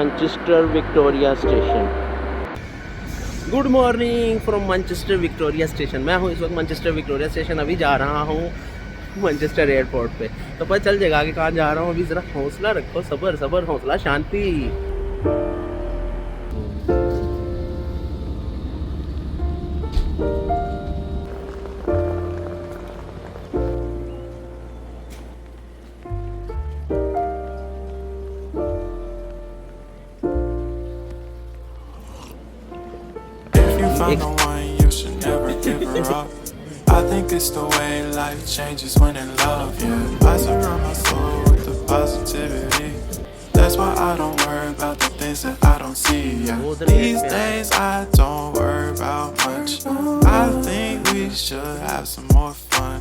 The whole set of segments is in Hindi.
Manchester Victoria station. Good morning from Manchester Victoria station. मैं हूँ इस वक्त मैनचेस्टर विक्टोरिया स्टेशन, अभी जा रहा हूँ मैनचेस्टर एयरपोर्ट पे। तो पता चल जाएगा कि कहाँ जा रहा हूँ। अभी ज़रा हौसला रखो, सब्र सब्र, हौसला, शांति। Found the one, you should never give her up. I think it's the way life changes when in love, yeah. I surround my soul with the positivity. That's why I don't worry about the things that I don't see, yeah. These days I don't worry about much. I think we should have some more fun.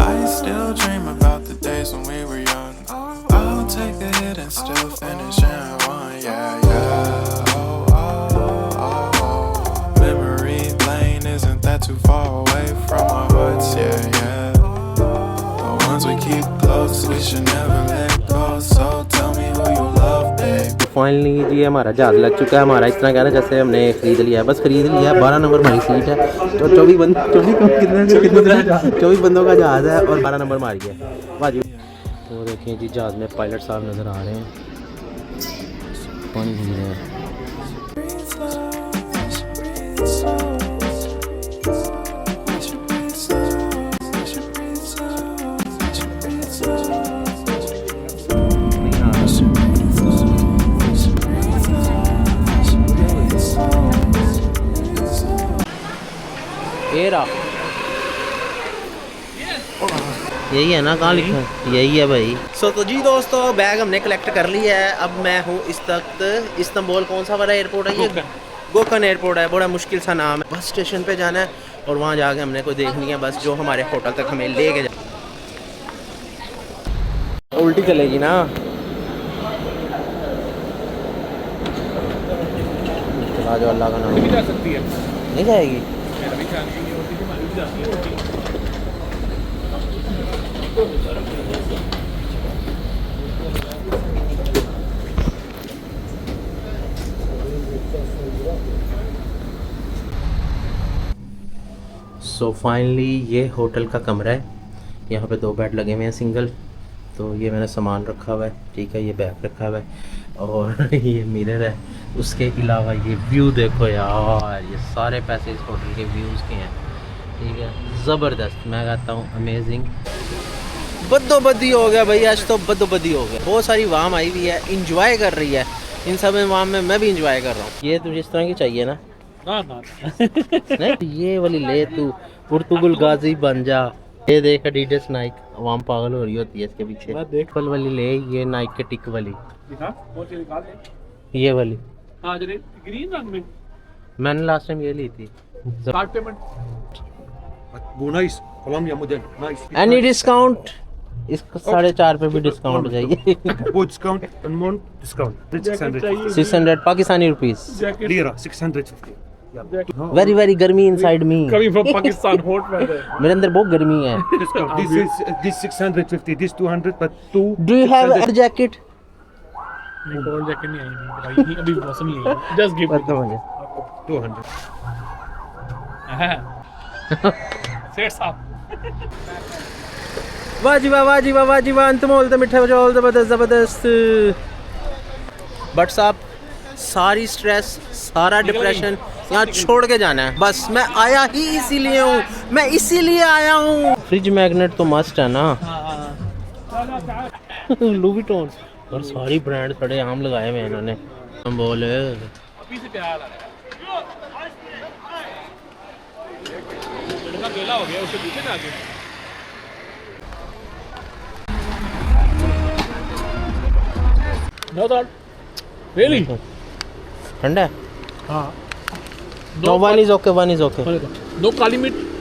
I still dream about the days when we were young. I'll take a hit and still finish in one, yeah, yeah. Too far away from our hearts, yeah, yeah. The ones we keep close, we should never let go. So tell me who you love, babe. Finally जी हमारा जहाज़ लग चुका है। हमारा इस तरह कहना जैसे हमने खरीद लिया है, बस खरीद लिया है। 12 नंबर हमारी सीट है। तो 24 बंदों का जहाज़ है और 12 नंबर हमारी है। बाजी तो देखिए जी, जहाज़ में पायलट साहब नज़र आ रहे हैं, पानी पी रहे हैं। यही है ना, कहाँ लिखा है? यही है भाई। तो जी दोस्तों, बैग हमने कलेक्ट कर लिया है। अब मैं हूँ इस वक्त इस्तांबुल, कौन सा वाला एयरपोर्ट है ये? गोकर्न एयरपोर्ट है। बड़ा मुश्किल सा नाम है। बस स्टेशन पे जाना है और वहाँ जाके हमने कोई देखनी है बस जो हमारे होटल तक हमें ले के जाए। उल्टी चलेगी ना, चला जो, अल्लाह का नाम। जा सकती है, नहीं जाएगी। सो फाइनली ये होटल का कमरा है। यहाँ पे 2 बेड लगे हुए हैं सिंगल। तो ये मैंने सामान रखा हुआ है, ठीक है, ये बैग रखा हुआ है और ये मिरर है। उसके अलावा ये व्यू देखो यार, ये सारे पैसे इस होटल के व्यूज़ के हैं, ठीक है। ज़बरदस्त, मैं कहता हूँ अमेजिंग। बद्दोबद्दी हो गया भाई, आज तो बद्दोबद्दी हो गया। बहुत सारी वाम आई हुई है, इंजॉय कर रही है। इन सब वाम में मैं भी इंजॉय कर रहा हूँ। ये तुझे इस तरह की चाहिए ना? ना नहीं, ये वाली ले तू, पुर्तुगल गाजी बन जा। ये देख एडिडास नाइक, वाम पागल हो रही होती है इसके पीछे। मैं देख फल वाली ले, ये नाइक के टिक वाली, दिखा कौन सी निकाल ले। ये वाली। हाँ जरे ग्रीन रंग में मैंने लास्ट टाइम ये ली थी। Card payment. वो nice Columbia model nice. Any discount? इसको 4.5 पे भी डिस्काउंट चाहिए। वो डिस्काउंट अनमोन discount 600 Pakistani rupees, lira 650। Very very garmi inside me. Coming from Pakistan, hot weather. मेरे अंदर बहुत गर्मी है। Discount. This 650, this 200, but 2. Do you have a jacket? नहीं, कोल्ड जैकेट नहीं आई भाई, अभी मौसम ही है। जस्ट गिव पता मुझे 200. सेठ साहब। वाह जी वाह, वाह जी वाह, वाह जी वाह। अंत मोल मिठे बचौल, जबरदस्त जबरदस्त। बट साहब, सारी स्ट्रेस, सारा डिप्रेशन यहाँ छोड़ के जाना है बस। मैं आया ही इसीलिए हूँ, मैं इसीलिए आया हूँ। फ्रिज मैग्नेट तो मस्ट है ना। लुई विटॉन और सारी ब्रांड थोड़े आम लगाए हुए हैं इन्होंने। हम बोले अभी से प्यार आ रहा है। लड़का केला हो गया, उससे पीछे जाके नो थॉट रियली ठंडा है। हाँ, no, one is okay, one is okay. No काली मिर्च,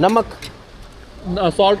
नमक सॉल्ट,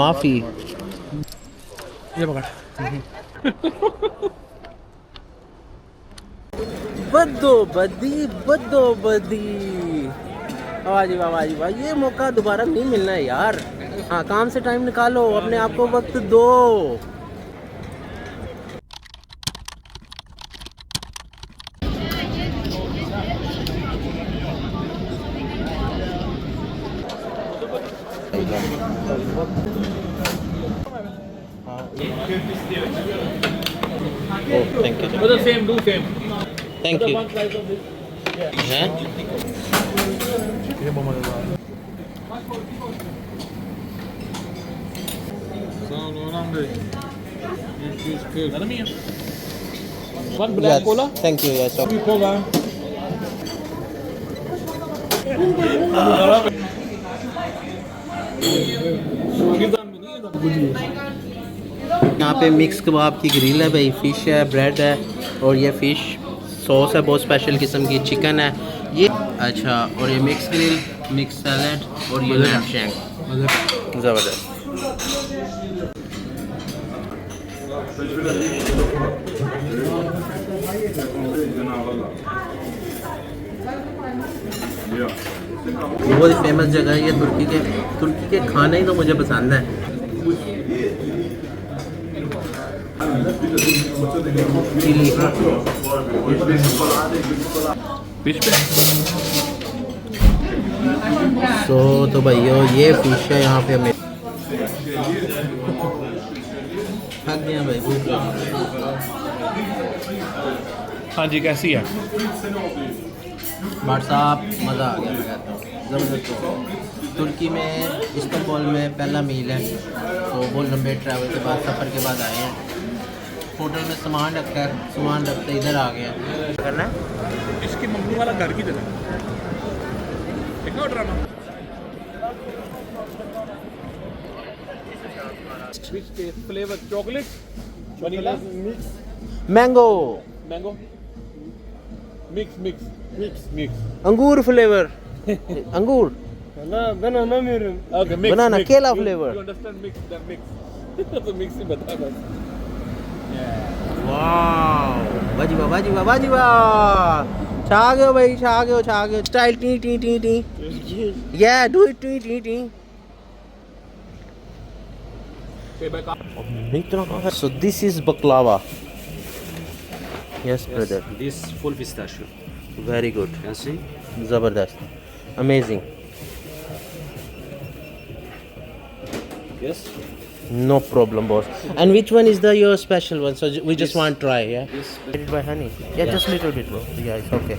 माफी। ये पकड़। बद्दोबद्दी बद्दोबद्दी। वाह जी वाह, वाह जी वाह। ये मौका दोबारा नहीं मिलना है यार। हाँ, काम से टाइम निकालो, अपने आप को वक्त दो। Thank you But the same, do same. Thank you One slice of this. हैं One black cola. Thank you yes Cola. यहाँ पे मिक्स कबाब की ग्रिल है भाई, फिश है, ब्रेड है और ये फिश सॉस है बहुत स्पेशल किस्म की, चिकन है ये। अच्छा, और ये मिक्स ग्रिल, मिक्स सैलड और ये लैम्ब शैंक, ज़बरदस्त। बहुत फेमस जगह है ये तुर्की के खाने ही तो मुझे पसंद है। चिली तो भाइयों ये फिश है यहाँ पे, हमें थक गया भाई, भूख लगी। हाँ जी, कैसी है? भाट साहब मज़ा आ गया, मैं कहता हूँ ज़बरदस्त हो। तुर्की में इस्तांबुल में पहला मील है, तो बहुत लंबे ट्रैवल के बाद, सफ़र के बाद आए हैं। होटल में सामान रखा है, सामान रखते इधर आ गए हैं। क्या करना है? इसकी मम्मी वाला घर की तरह। कितना drama? Which flavor? Chocolate? Vanilla? Mango, Mango? Mix. अंगूर फ्लेवर, अंगूर, Okay, mix. Banana, mix. केला You- flavor. You understand mix? The mix. तो mix ही बता बस. वाह, बाजी वाह, बाजी वाह, बाजी वाह, छा गए भाई, छा गए। Style T T T T, yeah, do it T T T. So this is baklava. Yes, brother. This full pistachio. Very good. Can see? Zabardast. Amazing. Yes. No problem, boss. And which one is your special one? So we just want to try, yeah? Yes. Get it by honey? Yeah, just little bit, bro. Yeah, it's okay.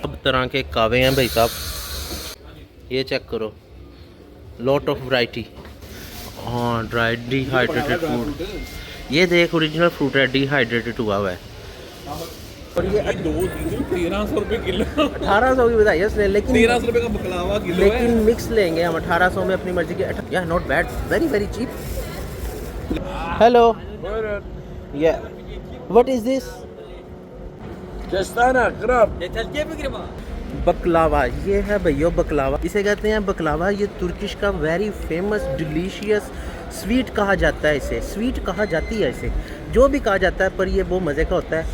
सब तरह के कावे हैं भाई साहब, ये चेक करो, लॉट ऑफ वैरायटी। हाँ, ड्राई डिहाइड्रेटेड फूड, ये देख ओरिजिनल फ्रूट है, डिहाइड्रेटेड हुआ है। और ये 1300 रुपए किलो। 1800 की बताइए उसने, लेकिन 1300 रुपए का बकलावा किलो है। लेकिन मिक्स लेंगे हम 1800 में अपनी मर्जी के। Yeah not bad, very very cheap. Hello, yeah what is this? Baklava, ये है भैया बकलावा, इसे कहते हैं बकलावा। ये तुर्किश का वेरी फेमस डिलीशियस स्वीट कहा जाता है, इसे स्वीट कहा जाती है, इसे जो भी कहा जाता है, पर ये वो मज़े का होता है।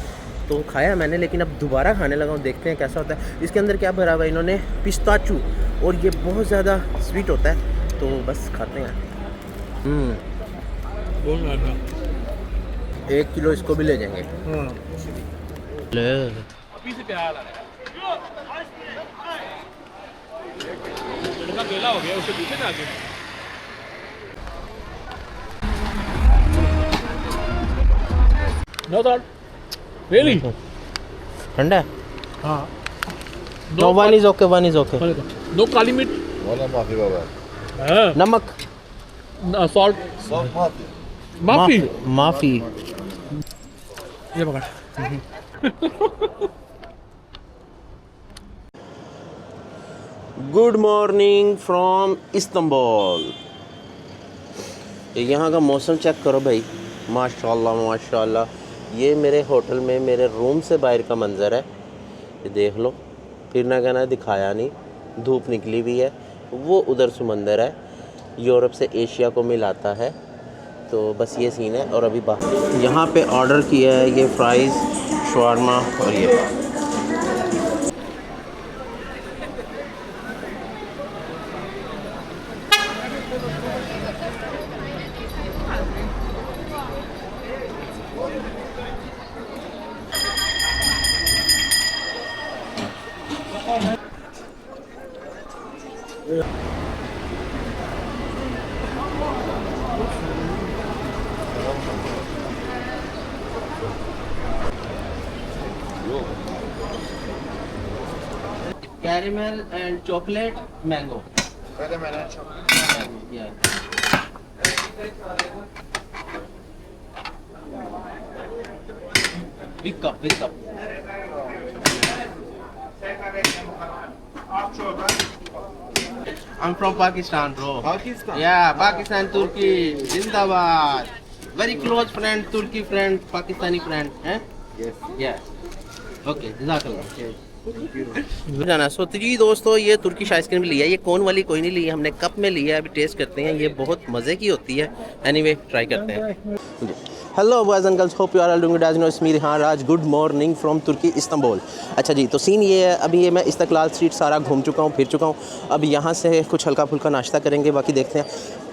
तो खाया मैंने, लेकिन अब दोबारा खाने लगा हूँ, देखते हैं कैसा होता है। इसके अंदर क्या भरा हुआ है इन्होंने? पिस्ताचू, और ये बहुत ज़्यादा स्वीट होता है, तो बस खाते हैं। 1 किलो इसको भी ले जाएंगे। ले अभी से प्यार आ रहा है। लड़का केला हो गया, उससे पीछे ना आगे। No thought. Really? ठंडा है? हाँ। No, one is okay, one is okay. No काली मिर्च। Valla mafi baba. हाँ। नमक Salt. Salt mafi. माफी। माफ़ी। ये पकड़। Good morning from Istanbul. यहाँ का मौसम चेक करो भाई, माशाल्लाह माशाल्लाह। ये मेरे होटल में मेरे रूम से बाहर का मंज़र है, ये देख लो। फिर ना कहना दिखाया नहीं, धूप निकली हुई है, वो उधर समंदर है, यूरोप से एशिया को मिलाता है। तो बस ये सीन है। और अभी बाहर यहाँ पे ऑर्डर किया है ये फ्राइज़, शवारमा और ये। Caramel and chocolate, mango. Caramel and chocolate. Yeah. Big cup, big cup. I'm from Pakistan, bro. Pakistan? Yeah, Pakistan, Turkey, Zindabad. Very close friend, Turkey friend, Pakistani friend. Eh? Yes. Yeah. Okay, Jazakallah. जाना सो जी दोस्तों, ये तुर्किश आइसक्रीम ली है। ये कोन वाली कोई नहीं ली है, हमने कप में ली है। अभी टेस्ट करते हैं, ये बहुत मज़े की होती है। एनीवे ट्राई करते हैं। Hello boys and girls, hope you are all doing good. As know it's me Rihan Raj. Good morning from Turkey, Istanbul. अच्छा जी, तो सीन ये है, अभी ये मैं इस्तकलाल स्ट्रीट सारा घूम चुका हूँ, फिर चुका हूँ। अब यहाँ से कुछ हल्का फुल्का नाश्ता करेंगे, बाकी देखते हैं।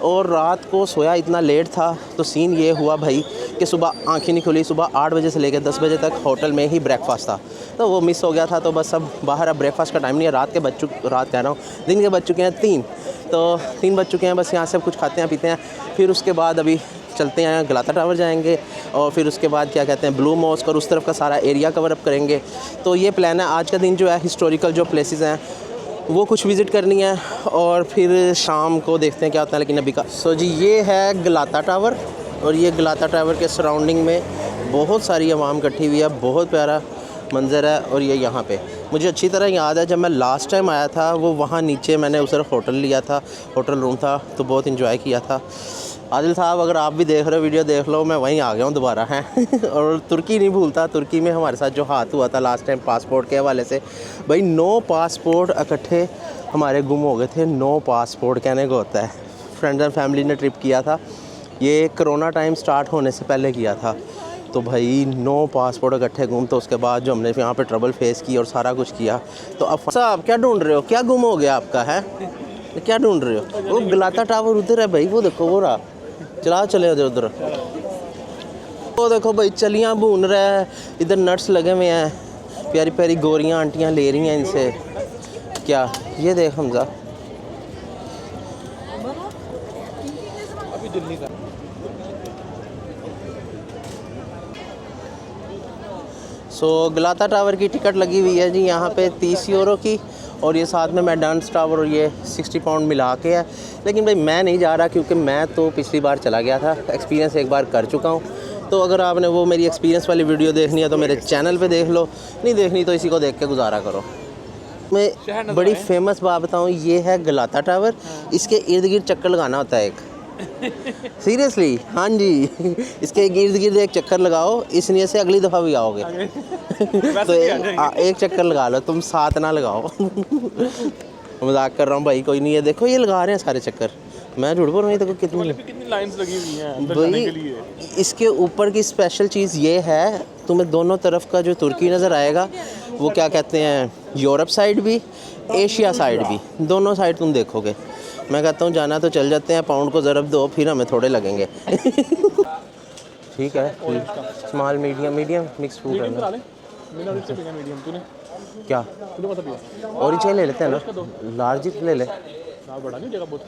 और रात को सोया इतना लेट था, तो सीन ये हुआ भाई कि सुबह आंखें नहीं खुली। सुबह 8 बजे से लेकर 10 बजे तक होटल में ही ब्रेकफास्ट था, तो वो मिस हो गया था। तो बस अब बाहर, अब ब्रेकफास्ट का टाइम नहीं है। रात कह रहा हूँ, दिन के बज चुके हैं 3, तो 3 बज चुके हैं। बस यहाँ से कुछ खाते हैं पीते हैं, फिर उसके बाद अभी चलते हैं गलाता टावर जाएंगे, और फिर उसके बाद क्या कहते हैं ब्लू मॉस्क, और उस तरफ का सारा एरिया कवर अप करेंगे। तो ये प्लान है। आज का दिन जो है हिस्टोरिकल जो प्लेसेस हैं वो कुछ विज़िट करनी है, और फिर शाम को देखते हैं क्या होता है। लेकिन अभी का सो जी, ये है गलाता टावर, और ये गलाता टावर के सराउंडिंग में बहुत सारी आवाम इकट्ठी हुई है। बहुत प्यारा मंज़र है। और ये यहाँ पे मुझे अच्छी तरह याद है, जब मैं लास्ट टाइम आया था, वो वहाँ नीचे मैंने उस तरफ होटल लिया था, होटल रूम था, तो बहुत इंजॉय किया था। आदिल साहब, अगर आप भी देख रहे हो वीडियो, देख लो, मैं वहीं आ गया हूँ दोबारा हैं। और तुर्की नहीं भूलता। तुर्की में हमारे साथ जो हाथ हुआ था लास्ट टाइम पासपोर्ट के हवाले से, भाई 9 पासपोर्ट इकट्ठे हमारे गुम हो गए थे। 9 पासपोर्ट कहने को होता है। फ्रेंड्स एंड फैमिली ने ट्रिप किया था, ये कोरोना टाइम स्टार्ट होने से पहले किया था। तो भाई 9 पासपोर्ट इकट्ठे गुम। तो उसके बाद जो हमने यहाँ पे ट्रबल फेस की और सारा कुछ किया। तो अब साहब क्या ढूंढ रहे हो? क्या गुम हो गया आपका है? क्या ढूंढ रहे हो? वो गलाता टावर उधर है भाई, वो देखो, वो रहा। चले उधर। वो देखो भाई, चलियाँ भून रहा है। इधर नट्स लगे हुए हैं, प्यारी प्यारी गोरियाँ आंटियाँ ले रही हैं इनसे। क्या ये देख हमजा, सो गलाता टावर की टिकट लगी हुई है जी यहाँ पे 30 यूरो की, और ये साथ में मैडान्स टावर और ये 60 पाउंड मिला के है। लेकिन भाई मैं नहीं जा रहा, क्योंकि मैं तो पिछली बार चला गया था, एक्सपीरियंस एक बार कर चुका हूँ। तो अगर आपने वो मेरी एक्सपीरियंस वाली वीडियो देखनी है तो मेरे चैनल पे देख लो, नहीं देखनी तो इसी को देख के गुजारा करो। मैं बड़ी फेमस बात बताऊँ, ये है गलाता टावर। इसके इर्द गिर्द चक्कर लगाना होता है एक। सीरियसली, हाँ जी, इसके इर्द गिर्द एक चक्कर लगाओ, इस नियत से अगली दफ़ा भी आओगे। तो एक चक्कर लगा लो, तुम 7 ना लगाओ। मजाक कर रहा हूँ भाई, कोई नहीं है। देखो ये लगा रहे हैं सारे चक्कर, मैं झूठ बोल रहा हूँ। देखो कितनी लाइंस लगी हुई हैं अंदर जाने के लिए। इसके ऊपर की स्पेशल चीज़ ये है, तुम्हें दोनों तरफ का जो तुर्की नज़र आएगा, वो क्या कहते हैं, यूरोप साइड भी, एशिया साइड भी, दोनों साइड तुम देखोगे। मैं कहता हूँ जाना तो चल जाते हैं, पाउंड को ज़रब दो, फिर हमें थोड़े लगेंगे। ठीक है, स्मॉल मीडियम मिक्स फूड है ना। मीडियम तूने क्या मत पिया, और ही ले लेते हैं ना, लार्ज ले ले। बड़ा नहीं जगह बहुत,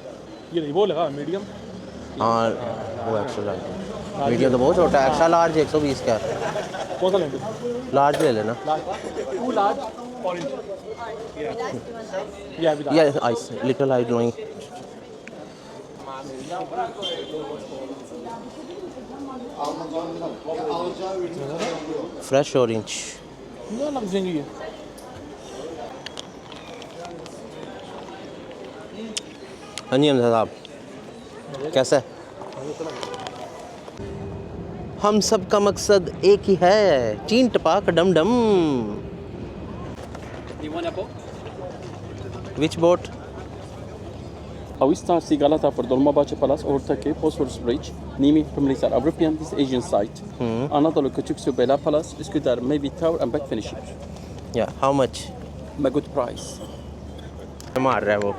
ये नहीं वो लगा मीडियम। हाँ वो एक्स्ट्रा लार्ज, मीडियम तो बहुत छोटा है। एक्स्ट्रा लार्ज 120 का। कौन सा लेंगे? लार्ज ले लेना। टू लार्ज ऑरेंज या आइस लिटिल आई डोइंग। फ्रेश ऑरेंज लग जाएंगी। हाँ जी हमजा साहब, कैसा है? हम सब का मकसद एक ही है, चीन टपाक डम डम। Which boat? Avistar Sigalata for Dolmabahce Palace, Ortake, Bosphorus Bridge, Nimi, Pamlisar, European, this Asian site. Anadolu Küçüksu Bela Palace, Üsküdar, maybe Tower and back finishing. Yeah, how much? A good price. मार रहा है वो।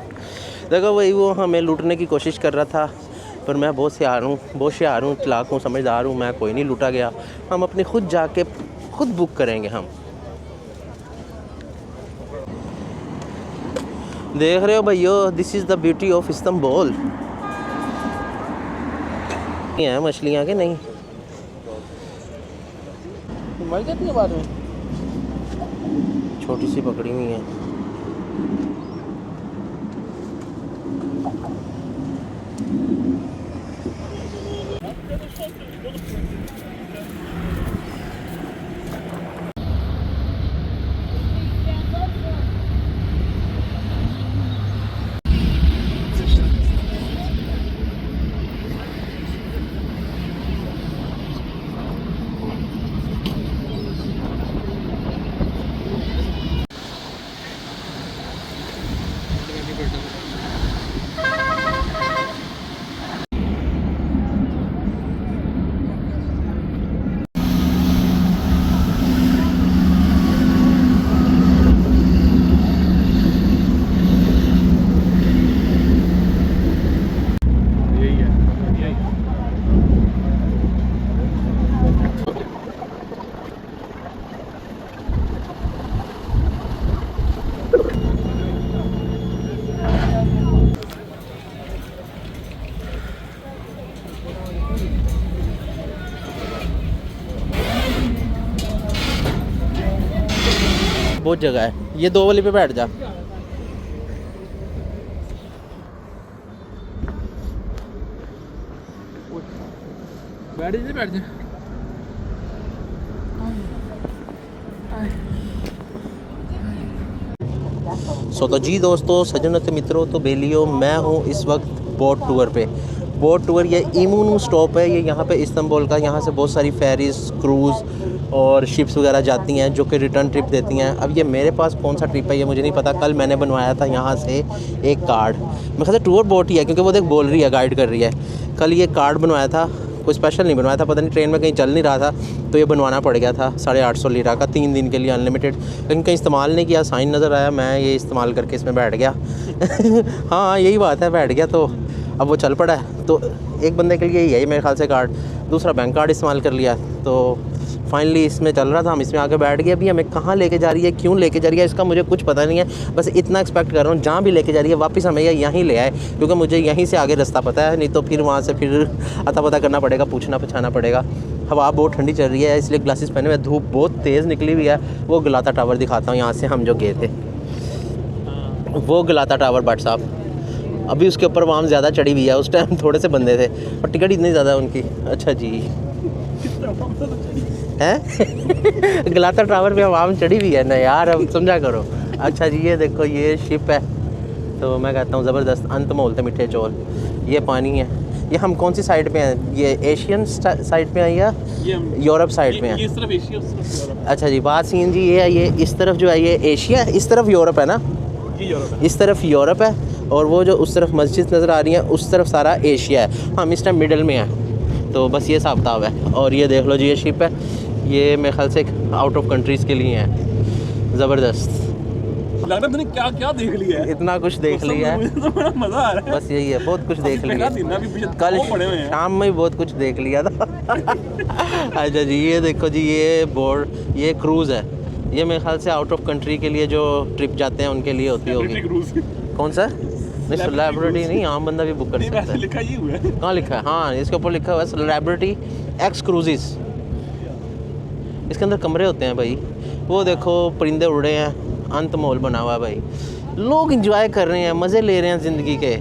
देखो वही, वो हमें लूटने की कोशिश कर रहा था, पर मैं बहुत होशियार हूँ, चालाक हूँ, समझदार हूँ, मैं कोई नहीं लूटा गया। हम अपने खुद जाके खुद बुक करेंगे। हम देख रहे हो भैया, this is the beauty of Istanbul. हैं मछलियाँ के नहीं, मर जाती है बाद में। छोटी सी पकड़ी हुई है। यही है, यही। बहुत जगह है, ये 2 वाली पे बैठ जा। बैठ जा, बैठ जा। तो जी दोस्तों, सज्जनों मित्रों, तो बेलियो, मैं हूँ इस वक्त बोट टूर पे। बोट टूर ये इमूनू स्टॉप है, ये यहाँ पे इस्तांबुल का। यहाँ से बहुत सारी फेरीज, क्रूज़ और शिप्स वगैरह जाती हैं जो कि रिटर्न ट्रिप देती हैं। अब ये मेरे पास कौन सा ट्रिप है ये मुझे नहीं पता। कल मैंने बनवाया था यहाँ से एक कार्ड, मेरे ख्याल से टूर बोट ही है क्योंकि वो देख बोल रही है, गाइड कर रही है। कल ये कार्ड बनवाया था, कोई स्पेशल नहीं बनवाया था, पता नहीं ट्रेन में कहीं चल नहीं रहा था तो ये बनवाना पड़ गया था 850 लीरा का, 3 दिन के लिए अनलिमिटेड। लेकिन कहीं इस्तेमाल नहीं किया, साइन नज़र आया, मैं ये इस्तेमाल करके इसमें बैठ गया। हाँ यही बात है, बैठ गया तो अब वो चल पड़ा है। तो एक बंदे के लिए यही है मेरे ख्याल से कार्ड, दूसरा बैंक कार्ड इस्तेमाल कर लिया। तो फाइनली इसमें चल रहा था, हम इसमें आके बैठ गए। अभी हमें कहाँ लेके जा रही है, क्यों लेके जा रही है, इसका मुझे कुछ पता नहीं है। बस इतना एक्सपेक्ट कर रहा हूँ जहाँ भी लेके जा रही है वापस हमें यहीं ले आए, क्योंकि मुझे यहीं से आगे रास्ता पता है, नहीं तो फिर वहाँ से फिर अता पता करना पड़ेगा, पूछना पछाना पड़ेगा। हवा बहुत ठंडी चल रही है इसलिए ग्लासेस पहने हुए, धूप बहुत तेज़ निकली हुई है। वो गलाता टावर दिखाता हूँ, यहाँ से हम जो गए थे वो गलाता टावर बट साहब। अभी उसके ऊपर वाम ज़्यादा चढ़ी हुई है, उस टाइम थोड़े से बंदे थे और टिकट इतनी ज़्यादा उनकी। अच्छा जी हैं गलाता टावर पे आवाम चढ़ी हुई है ना यार, अब समझा करो। अच्छा जी ये देखो ये शिप है, तो मैं कहता हूँ ज़बरदस्त। अंत में बोलते मीठे चौल। ये पानी है, ये हम कौन सी साइड पे हैं, ये एशियन साइड पे हैं या यूरोप साइड पे हैं? इस तरफ एशिया, उस तरफ यूरोप। अच्छा जी, बात सीन जी ये है, ये इस तरफ जो है ये एशिया है, इस तरफ यूरोप है ना, ये यूरोप है। इस तरफ यूरोप है और वो जो उस तरफ मस्जिद नज़र आ रही है उस तरफ सारा एशिया है। हम इस टाइम मिडल में हैं, तो बस ये हिसाब किताब है। और ये देख लो जी ये शिप है, ये मेरे ख्याल से आउट ऑफ कंट्रीज़ के लिए है। ज़बरदस्त, लग रहा है मैंने क्या क्या देख लिया है, इतना कुछ देख लिया है, मुझे तो बड़ा मजा आ रहा है। बस यही है, बहुत कुछ देख लिया दिन ना भी पीछे कल दो पड़े हुए हैं। शाम में ही बहुत कुछ देख लिया था। अच्छा जी ये देखो जी ये बोर्ड, ये क्रूज़ है, ये मेरे ख्याल से आउट ऑफ कंट्री के लिए जो ट्रिप जाते हैं उनके लिए होती होगी। कौन सा? नहीं सेलिब्रिटी नहीं, आम बंदा भी बुक कर सकता है। लिखा ही हुआ है। कहाँ लिखा है? हाँ इसके ऊपर लिखा हुआ है सेलिब्रिटी एक्स क्रूजेस। इसके अंदर कमरे होते हैं भाई, वो देखो परिंदे उड़ रहे हैं, अंत महल बना हुआ है भाई, लोग एंजॉय कर रहे हैं, मज़े ले रहे हैं ज़िंदगी के।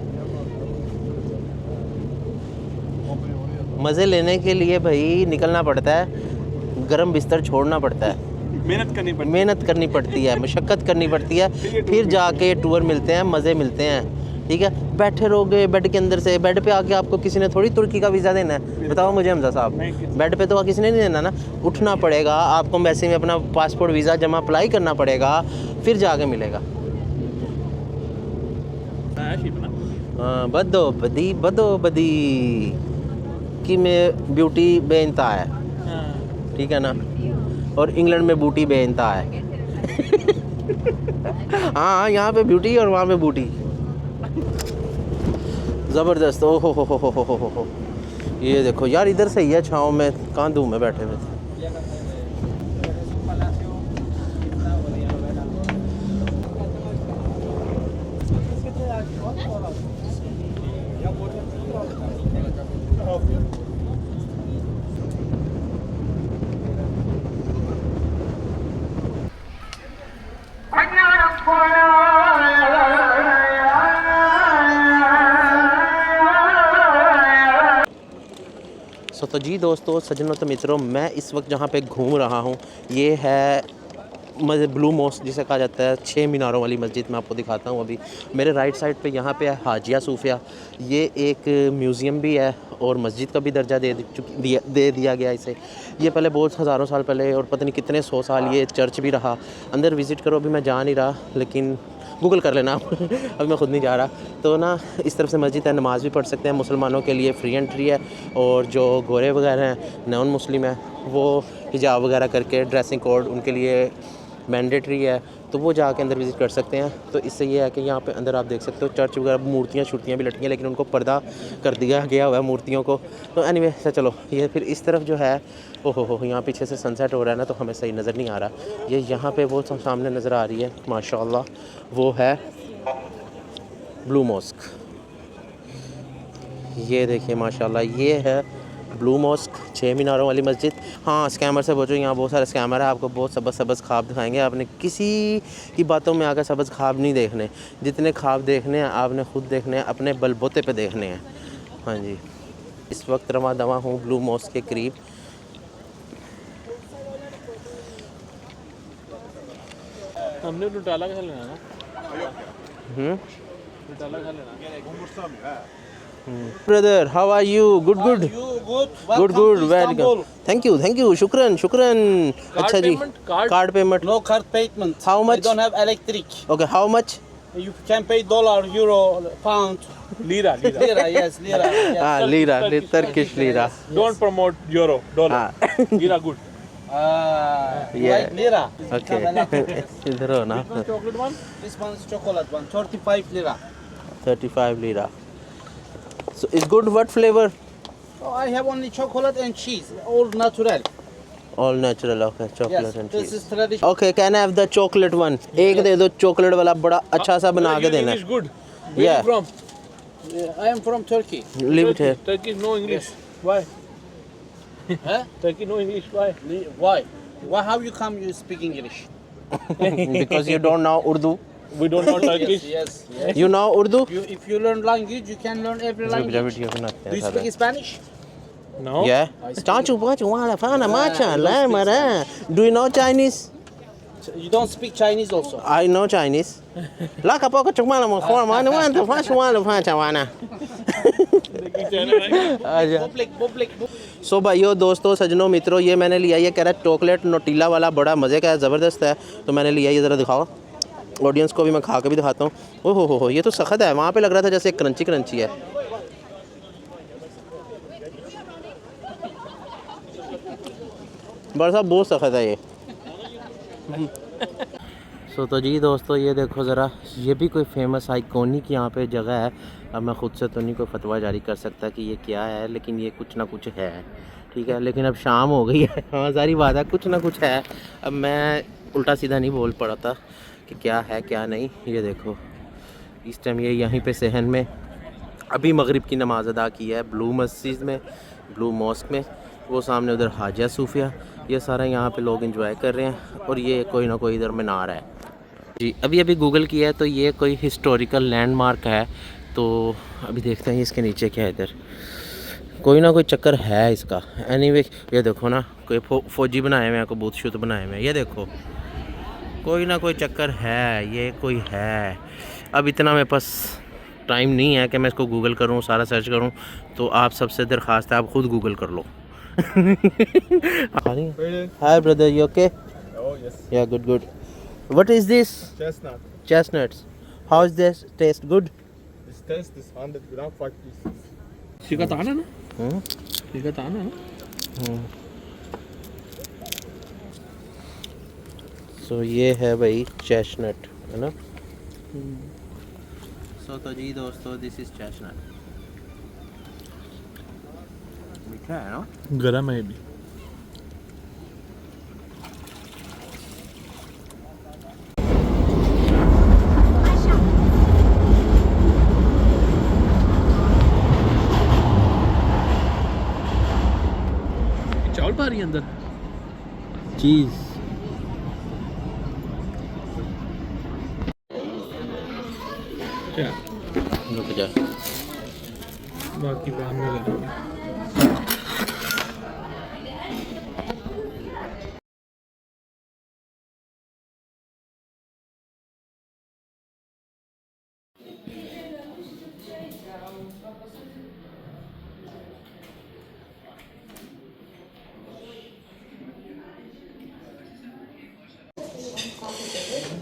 मज़े लेने के लिए भाई निकलना पड़ता है, गर्म बिस्तर छोड़ना पड़ता है, मेहनत करनी पड़ती है, मशक्क़त करनी पड़ती है, फिर जाके टूर मिलते हैं, मज़े मिलते हैं। ठीक है, बैठे रहोगे बेड के अंदर से, बेड पे आके आपको किसी ने थोड़ी तुर्की का वीज़ा देना है, बताओ मुझे हमजा साहब। बेड पे तो किसी ने नहीं देना ना, उठना पड़ेगा आपको, वैसे में अपना पासपोर्ट वीज़ा जमा अप्लाई करना पड़ेगा, फिर जाके मिलेगा। बदो बदी कि में ब्यूटी बेइंतहा है, ठीक है ना, और इंग्लैंड में बूटी बेइंतहा है। हाँ यहाँ पे ब्यूटी और वहाँ पे बूटी, ज़बरदस्त। ओ हो। ये देखो यार, इधर सही है छाँव में, कहाँ धूप में बैठे हुए थे। तो जी दोस्तों, सज्जनों तो मित्रों, मैं इस वक्त जहाँ पे घूम रहा हूँ ये है ब्लू मॉस्क जिसे कहा जाता है, 6 मीनारों वाली मस्जिद। मैं आपको दिखाता हूँ। अभी मेरे राइट साइड पे यहाँ पे है हाजिया सूफिया। ये एक म्यूज़ियम भी है और मस्जिद का भी दर्जा दे दिया गया इसे। ये पहले बहुत हज़ारों साल पहले और पता नहीं कितने 100 साल ये चर्च भी रहा। अंदर विज़िट करो, अभी मैं जा नहीं रहा, लेकिन गूगल कर लेना आप अभी मैं ख़ुद नहीं जा रहा। तो ना इस तरफ से मस्जिद है, नमाज़ भी पढ़ सकते हैं। मुसलमानों के लिए फ्री एंट्री है और जो गोरे वगैरह हैं, नॉन मुस्लिम है, वो हिजाब वगैरह करके ड्रेसिंग कोड उनके लिए मैंडेटरी है, तो वो जाके अंदर विज़िट कर सकते हैं। तो इससे ये है कि यहाँ पे अंदर आप देख सकते हो चर्च वगैरह, मूर्तियाँ भी लटकी हैं, लेकिन उनको पर्दा कर दिया गया हुआ है मूर्तियों को। तो एनीवे से चलो, ये फिर इस तरफ जो है, ओहो हो, यहाँ पीछे से सनसेट हो रहा है ना, तो हमें सही नज़र नहीं आ रहा। ये यहाँ पे वो सामने नज़र आ रही है माशाल्लाह, वो है ब्लू मॉस्क। ये देखिए माशाल्लाह, ये है ब्लू मॉस्क, 6 मीनारों वाली मस्जिद। हाँ, स्कैमर से बचो, यहाँ बहुत सारे स्कैमर है, आपको बहुत सबज़ ख्वाब दिखाएंगे। आपने किसी की बातों में आकर सबज़ ख्वाब नहीं देखने। जितने ख्वाब देखने हैं आपने खुद देखने हैं, अपने बलबूते पे देखने हैं। हाँ जी, इस वक्त रवा दवा हूँ ब्लू मॉस्क के करीब। हमने नुटेला खा लेना ना, नुटेला खा लेना। Brother, how are you? Good good good, welcome, thank you, शुक्रन। अच्छा जी, card payment, No card payment. How much? I don't have electric. Okay, how much? You can pay dollar, euro, pound. Lira Lira, yes, lira. Yes. हाँ, lira, Turkish lira. Don't promote euro, dollar, lira good. You Yeah. like lira? Okay, इधर हो ना। Chocolate one, This one is chocolate one, 35 lira. 35 lira. So it's good. What flavor? Oh, I have only chocolate and cheese, all natural. All natural. Okay, chocolate Yes, and this cheese. is traditional. Okay, can I have the chocolate one? एक दे दो चॉकलेट वाला, बड़ा अच्छा सा बना के देना। English good. Where Yeah. you from? I am from Turkey. Leave it here. Turkey no English. Why? Huh? Turkey no English. Why? Why? Why? How you come? You speak English? Because you don't know Urdu. We don't know Turkish. Yes, yes. You know Urdu? If you learn language, you can learn every language. Do you speak Spanish? No. Yeah. Chachu pachu wala fana macha la mara. Do you know Chinese? You don't speak Chinese also. I know Chinese. La ka poko chukmala mo khwa ma na ta fash wala fa chawana. Public. सो भाइयों, दोस्तों, सजनों, मित्रों, ये मैंने लिया, ये कह रहा है चॉकलेट नोटीला वाला, बड़ा मज़े का है, ज़बरदस्त है। तो मैंने लिया, ये ज़रा दिखाओ ऑडियंस को भी, मैं खा के भी दिखाता हूँ। ओहो हो, ये तो सख्त है। वहाँ पे लग रहा था जैसे क्रंची है। बड़ा साहब बहुत सख्त है ये। तो जी दोस्तों, ये देखो ज़रा, ये भी कोई फेमस आइकॉनिक यहाँ पे जगह है। अब मैं ख़ुद से तो नहीं कोई फतवा जारी कर सकता कि ये क्या है, लेकिन ये कुछ ना कुछ है, ठीक है। लेकिन अब शाम हो गई है, हाँ सारी बात है, कुछ ना कुछ है। अब मैं उल्टा सीधा नहीं बोल पड़ा था कि क्या है क्या नहीं। ये देखो, इस टाइम ये यहीं पे सहन में अभी मगरिब की नमाज़ अदा की है, ब्लू मस्जिद में, ब्लू मॉस्क में। वो सामने उधर हाजिया सूफिया, ये सारा यहाँ पे लोग एंजॉय कर रहे हैं। और ये कोई ना कोई इधर मीनार है जी। अभी गूगल किया है तो ये कोई हिस्टोरिकल लैंडमार्क है। तो अभी देखते हैं इसके नीचे क्या है। इधर कोई ना कोई चक्कर है इसका। एनीवे, ये देखो ना, कोई फौजी बनाए हुए हैं, कोई बूथ शूत बनाए हुए हैं। ये देखो, कोई ना कोई चक्कर है, ये कोई है। अब इतना मेरे पास टाइम नहीं है कि मैं इसको गूगल करूं, सारा सर्च करूं। तो आप सबसे दरख्वास्त है, आप खुद गूगल कर लो। Hi brother, you okay? Oh, yes. Yeah good. What is this? Chestnut. Chestnuts. How is this taste? Good? This taste is 100 gram, 5 pieces. शिकत आना ना, Hmm? शिकत आना ना। So ये है भाई चेस्टनट, है ना? तो जी दोस्तों, दिस इज चेस्टनट। मीठा है ना? गरम है भी। चावल पा रही है अंदर। चीज़ क्या रुक जा। बाकी बाद में करेंगे।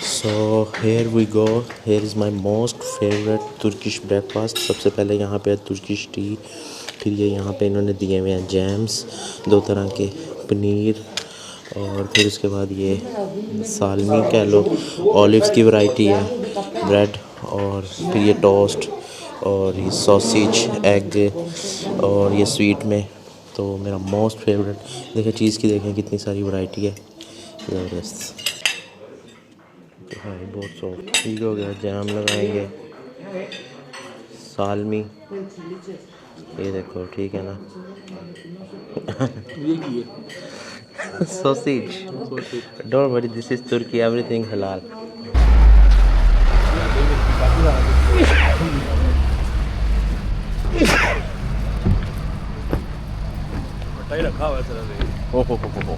So here we go. Here is my most favorite Turkish breakfast. सबसे पहले यहाँ पे तुर्किश टी, फिर ये यहाँ पे इन्होंने दिए हुए हैं जैम्स, 2 तरह के, पनीर, और फिर उसके बाद ये सालमी कह लो, ऑलिव्स की वैरायटी है, ब्रेड, और फिर ये टोस्ट, और ये सॉसेज, एग, और ये स्वीट में। तो मेरा मोस्ट फेवरेट, देखें चीज़ की, देखें कितनी सारी वैरायटी है, ज़बरदस्त। हाँ बहुत सॉफ्ट, ठीक हो गया। जैम लगाएंगे, सालमी, ये देखो, ठीक है ना। Sausage, don't worry, this is Turkey, everything halal. रखा हुआ है ओहो हो।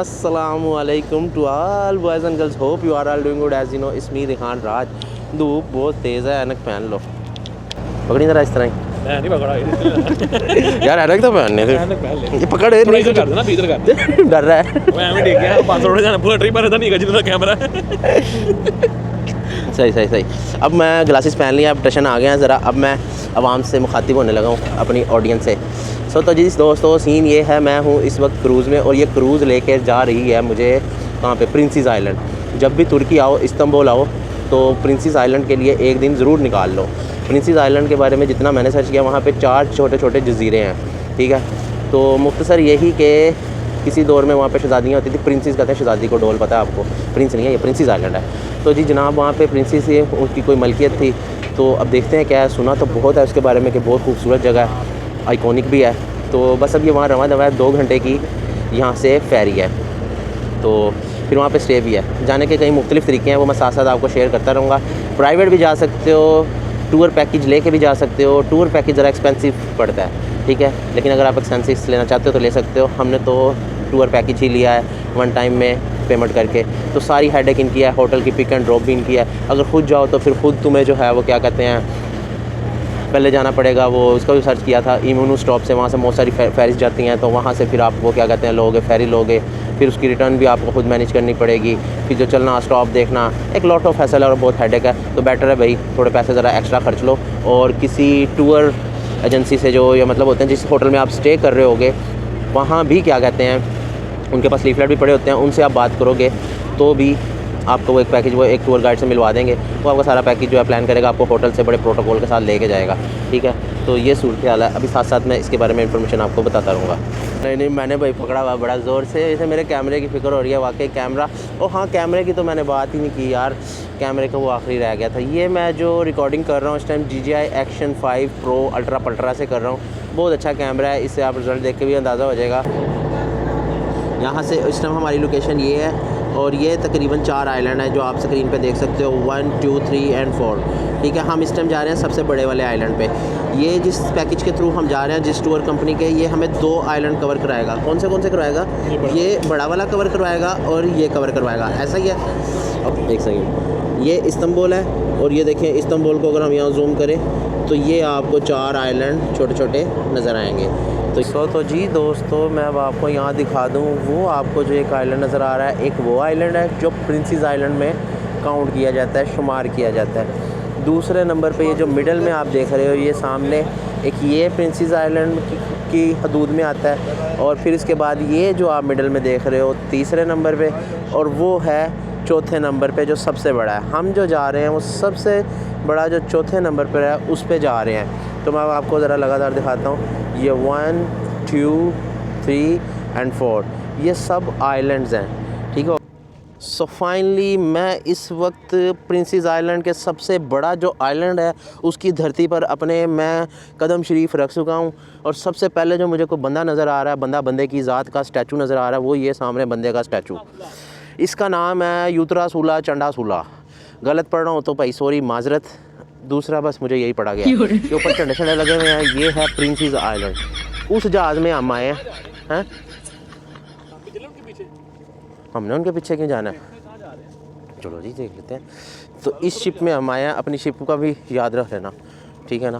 Assalamu alaikum to all boys and girls. Hope you are all doing good. As you know, it's me Rehan Raj. धूप बहुत तेज़ है, ऐनक पहन लो। पकड़ी जरा इस तरह ही। मैं नहीं पकड़ा यार ऐनक तो पहनने थे। ऐनक पहन ले। ये पकड़ है, नहीं कर देना, इधर कर दे। डर रहा है। मैं देख गया 500 रुपये जाना पूरा ट्रिप पर नहीं जितना कैमरा है। सही। अब मैं ग्लासेस पहन लिया, अब टशन आ गया ज़रा। अब मैं आवाम से मुखातिब होने लगा हूँ, अपनी ऑडियंस से। तो जी दोस्तों, सीन ये है, मैं हूँ इस वक्त क्रूज़ में, और ये क्रूज़ लेके जा रही है मुझे कहाँ पे, प्रिंसेस आइलैंड। जब भी तुर्की आओ, इस्तांबुल आओ, तो प्रिंसेस आइलैंड के लिए एक दिन ज़रूर निकाल लो। प्रिंसेस आइलैंड के बारे में जितना मैंने सर्च किया, वहाँ पे 4 छोटे छोटे जजीरे हैं, ठीक है। तो मुख्तसर यही कि किसी दौर में वहाँ पे शहज़ादियाँ होती थी, प्रिंसेस कहते हैं शहज़ादी को, डोल पता है आपको, प्रिंस नहीं है, ये प्रिंसेस आइलैंड है। तो जी जनाब, वहाँ पे प्रिंसेस ये उनकी कोई मलकियत थी। तो अब देखते हैं क्या है, सुना तो बहुत है उसके बारे में कि बहुत खूबसूरत जगह है, आइकॉनिक भी है। तो बस अब ये वहाँ रवा दवा है, 2 घंटे की यहाँ से फेरी है, तो फिर वहाँ पे स्टे भी है। जाने के कई मुख्तलिफ़ तरीके हैं, वो मैं साथ साथ आपको शेयर करता रहूँगा। प्राइवेट भी जा सकते हो, टूर पैकेज लेके भी जा सकते हो। टूर पैकेज ज़रा एक्सपेंसिव पड़ता है, ठीक है, लेकिन अगर आप एक्सपेंसिव लेना चाहते हो तो ले सकते हो। हमने तो टूर पैकेज ही लिया है, 1 टाइम में पेमेंट करके। तो सारी हेडेक इनकी है, होटल की पिक एंड ड्रॉप भी इनकी है। अगर खुद जाओ तो फिर खुद तुम्हें जो है वो क्या कहते हैं, पहले जाना पड़ेगा, वो उसका भी सर्च किया था, इमोनू स्टॉप से, वहाँ से बहुत सारी फेरीज जाती हैं, तो वहाँ से फिर आप वो क्या कहते हैं लोगे, फेरी लोगे, फिर उसकी रिटर्न भी आपको खुद मैनेज करनी पड़ेगी, फिर जो चलना स्टॉप देखना, एक लॉट ऑफ हैसल और बहुत हेडेक है। तो बेटर है भाई थोड़े पैसे ज़रा एक्स्ट्रा खर्च लो, और किसी टूर एजेंसी से जो या मतलब होते हैं जिस होटल में आप स्टे कर रहे होगे, वहाँ भी क्या कहते हैं, उनके पास लीफलेट भी पड़े होते हैं, उनसे आप बात करोगे तो भी आपको वो एक पैकेज, वो एक टूर गाइड से मिलवा देंगे, वो आपका सारा पैकेज जो है प्लान करेगा, आपको होटल से बड़े प्रोटोकॉल के साथ लेके जाएगा, ठीक है। तो ये सूरत हाल है। अभी साथ साथ मैं इसके बारे में इंफॉर्मेशन आपको बताता रहूँगा। नहीं मैंने भाई पकड़ा हुआ बड़ा ज़ोर से, जैसे मेरे कैमरे की फ़िक्र हो रही है, वाकई कैमरा, और हाँ कैमरे की तो मैंने बात ही नहीं की यार, कैमरे का वो आखिरी रह गया था। ये मैं जो रिकॉर्डिंग कर रहा हूँ इस time DJI Action 5 Pro ultra पल्ट्रा से कर रहा हूँ, बहुत अच्छा कैमरा है, इससे आप रिज़ल्ट देख के भी अंदाज़ा हो जाएगा। यहाँ से इस टाइम हमारी लोकेशन ये है, और ये तकरीबन 4 आइलैंड है जो आप स्क्रीन पे देख सकते हो, 1 2 3 एंड 4, ठीक है। हम इस टाइम जा रहे हैं सबसे बड़े वाले आइलैंड पे। ये जिस पैकेज के थ्रू हम जा रहे हैं, जिस टूर कंपनी के, ये हमें 2 आइलैंड कवर कराएगा। कौन से करवाएगा? ये बड़ा वाला कवर करवाएगा और ये कवर करवाएगा, ऐसा ही है। अब एक सेकेंड, ये इस्तांबुल है, और ये देखें इस्तांबुल को अगर हम यहाँ जूम करें तो ये आपको 4 आइलैंड छोटे छोटे नज़र आएंगे। तो जी दोस्तों, मैं अब आपको यहाँ दिखा दूँ, वो आपको जो एक आइलैंड नज़र आ रहा है, एक वो आइलैंड है जो प्रिंसेस आइलैंड में काउंट किया जाता है, शुमार किया जाता है। दूसरे नंबर पे ये जो मिडल में आप देख रहे हो, ये सामने एक ये प्रिंसेस आइलैंड की हदूद में आता है, और फिर इसके बाद ये जो आप मिडल में देख रहे हो तीसरे नंबर पे, और वो है चौथे नंबर पे जो सबसे बड़ा है। हम जो जा रहे हैं वो सबसे बड़ा जो चौथे नंबर पर है उस पे जा रहे हैं। तो मैं आपको ज़रा लगातार दिखाता हूँ, ये 1 2 3 एंड 4 ये सब आइलैंड्स हैं, ठीक है। सो फाइनली मैं इस वक्त प्रिंसेस आइलैंड के सबसे बड़ा जो आइलैंड है उसकी धरती पर अपने मैं कदम शरीफ रख चुका हूँ। और सबसे पहले जो मुझे कोई बंदा नज़र आ रहा है, बंदे की ज़ात का स्टैचू नज़र आ रहा है, वो ये सामने बंदे का स्टैचू। इसका नाम है यूतरा सूला चंडा सूला। गलत पढ़ रहा हूँ तो भाई सॉरी, माजरत। दूसरा बस मुझे यही पढ़ा गया के ऊपर झंडे शंडे लगे हुए हैं। ये है प्रिंसेस आइलैंड। उस जहाज़ में हम आए हैं। हमने उनके पीछे क्यों जाना है? चलो जी देख लेते हैं। तो इस शिप में हम आए हैं, अपनी शिप का भी याद रख लेना, ठीक है ना।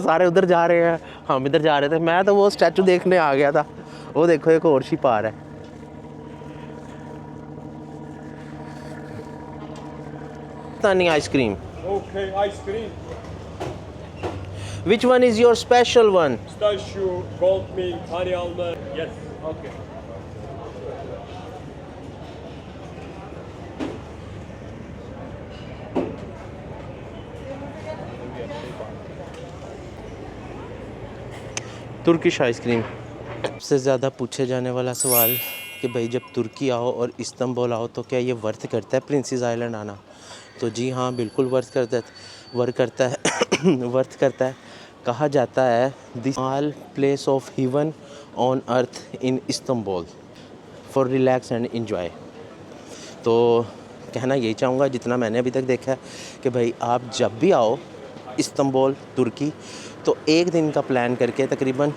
सारे उधर जा रहे हैं, हम इधर जा रहे थे। मैं तो वो स्टैचू देखने आ गया था। वो देखो एक और शिप आ रहा है। Pakistani ice cream. Okay, ice cream. Which one is your special one? Pistachio, gold milk, honey almond. Yes. Okay. Turkish ice cream. सबसे ज़्यादा पूछे जाने वाला सवाल कि भाई जब तुर्की आओ और इस्तांबुल आओ तो क्या ये वर्थ करता है प्रिंसेस आइलैंड आना? तो जी हाँ, बिल्कुल वर्थ करता है। कहा जाता है this all place of heaven on earth in Istanbul for relax and enjoy. तो कहना यही चाहूँगा, जितना मैंने अभी तक देखा है, कि भाई आप जब भी आओ इस्तांबुल तुर्की तो एक दिन का प्लान करके तकरीबन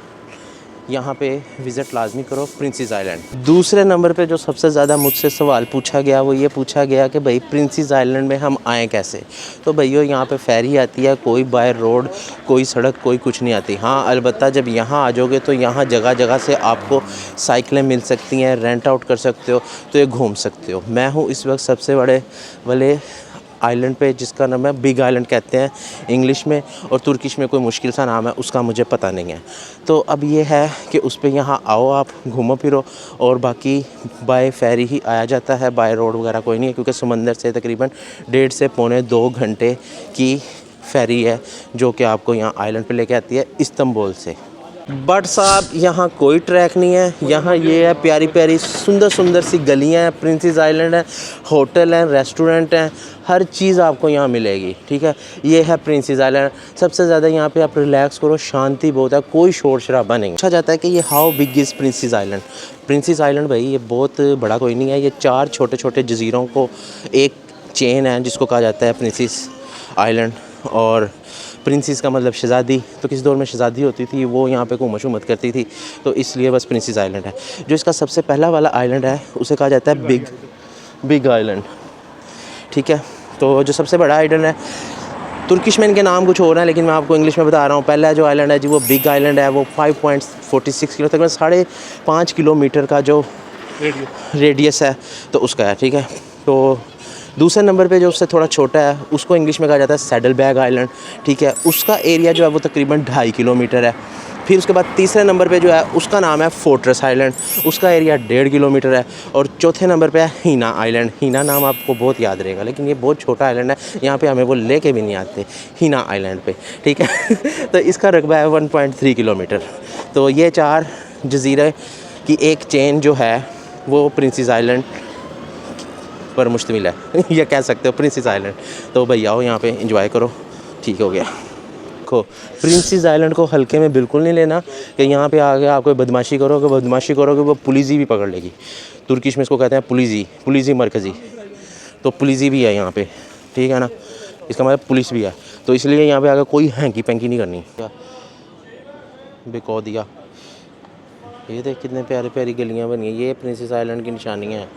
यहाँ पे विज़िट लाजमी करो प्रिंसेस आइलैंड। दूसरे नंबर पे जो सबसे ज़्यादा मुझसे सवाल पूछा गया वो ये पूछा गया कि भाई प्रिंसेस आइलैंड में हम आएँ कैसे? तो भैया यहाँ पे फेरी आती है, कोई बाय रोड, कोई सड़क, कोई कुछ नहीं आती। हाँ अलबत्ता जब यहाँ आ जाओगे तो यहाँ जगह जगह से आपको साइकिलें मिल सकती हैं, रेंट आउट कर सकते हो, तो ये घूम सकते हो। मैं हूँ इस वक्त सबसे बड़े वाले आइलैंड पे, जिसका नाम है बिग आइलैंड कहते हैं इंग्लिश में, और तुर्किश में कोई मुश्किल सा नाम है उसका मुझे पता नहीं है। तो अब ये है कि उस पे यहाँ आओ, आप घूमो फिरो, और बाकी बाय फेरी ही आया जाता है, बाय रोड वगैरह कोई नहीं है, क्योंकि समंदर से तकरीबन 1.5 से पौने 2 घंटे की फेरी है जो कि आपको यहाँ आइलैंड पे लेके आती है इस्तांबुल से। बट साहब यहाँ कोई ट्रैक नहीं है। यहाँ ये है प्यारी प्यारी सुंदर सुंदर सी गलियाँ हैं, प्रिंसेस आइलैंड है, होटल हैं, रेस्टोरेंट हैं, हर चीज़ आपको यहाँ मिलेगी, ठीक है। ये है प्रिंसेस आइलैंड। सबसे ज़्यादा यहाँ पे आप रिलैक्स करो, शांति बहुत है, कोई शोर शराबा नहीं। पूछा जाता है कि ये how big is princess island. Princess island भाई ये बहुत बड़ा कोई नहीं है, ये 4 छोटे छोटे जजीरों को एक चेन है जिसको कहा जाता है प्रिंसेस आइलैंड। और प्रिंसेस का मतलब शहज़ादी, तो किस दौर में शहज़ादी होती थी वो यहाँ पे घूमत शुमत करती थी, तो इसलिए बस प्रिंसेस आइलैंड है। जो इसका सबसे पहला वाला आइलैंड है उसे कहा जाता है बिग आइलैंड, ठीक है। तो जो सबसे बड़ा आइलैंड है, तुर्किश में इनके नाम कुछ और हैं लेकिन मैं आपको इंग्लिश में बता रहा हूँ। पहला जो आइलैंड है जी वो बिग आइलैंड है, वो 5.46 किलो तक 5.5 किलोमीटर का जो रेडियस है तो उसका है, ठीक है। तो दूसरे नंबर पे जो उससे थोड़ा छोटा है उसको इंग्लिश में कहा जाता है सैडल बैग आइलैंड, ठीक है। उसका एरिया जो है वो तकरीबन 2.5 किलोमीटर है। फिर उसके बाद तीसरे नंबर पे जो है उसका नाम है फोर्ट्रेस आइलैंड, उसका एरिया 1.5 किलोमीटर है। और चौथे नंबर पे है हीना आइलैंड। हीना नाम आपको बहुत याद रहेगा, लेकिन ये बहुत छोटा आइलैंड है, यहाँ पे हमें वो लेके भी नहीं आते हीना आइलैंड पे, ठीक है। तो इसका रकबा है 1.3 किलोमीटर। तो ये 4 जजीरे की एक चेन जो है वो प्रिंसेस आइलैंड पर मुश्तमिल है या कह सकते हो प्रिंसेस आइलैंड। तो भैया आओ यहाँ पे एंजॉय करो, ठीक हो गया। देखो प्रिंसेस आइलैंड को हल्के में बिल्कुल नहीं लेना कि यहाँ पे आके आप कोई बदमाशी करोगे वो पुलिसी भी पकड़ लेगी। तुर्किश में इसको कहते हैं पुलिसी मरकज़ी। तो पुलिसी भी है यहाँ पे, ठीक है ना, इसका मतलब पुलिस भी है। तो इसलिए यहाँ पे आकर कोई हैंकी पैंकी नहीं करनी। बेको दिया, ये देख कितने प्यारी प्यारी गलियाँ बनी हैं, ये प्रिंसेस आइलैंड की निशानियाँ हैं।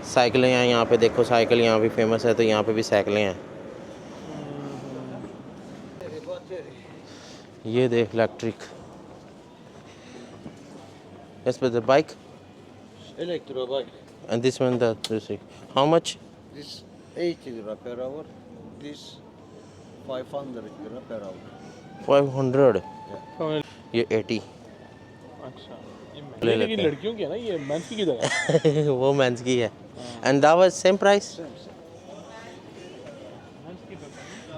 साइकिलें हैं यहाँ पे, देखो साइकिल यहाँ भी फेमस है, तो यहाँ पे भी साइकिलें हैं। ये देख electric, yes but the bike Electro bike. and this one the music. How much? This 80 lira per hour. This 500 lira per hour. 500। ये 80। अच्छा ले ये लेते लेकिन हैं। लड़कियों की है ना, ये मेंस की जगह है। वो मेंस की है। And that was same price?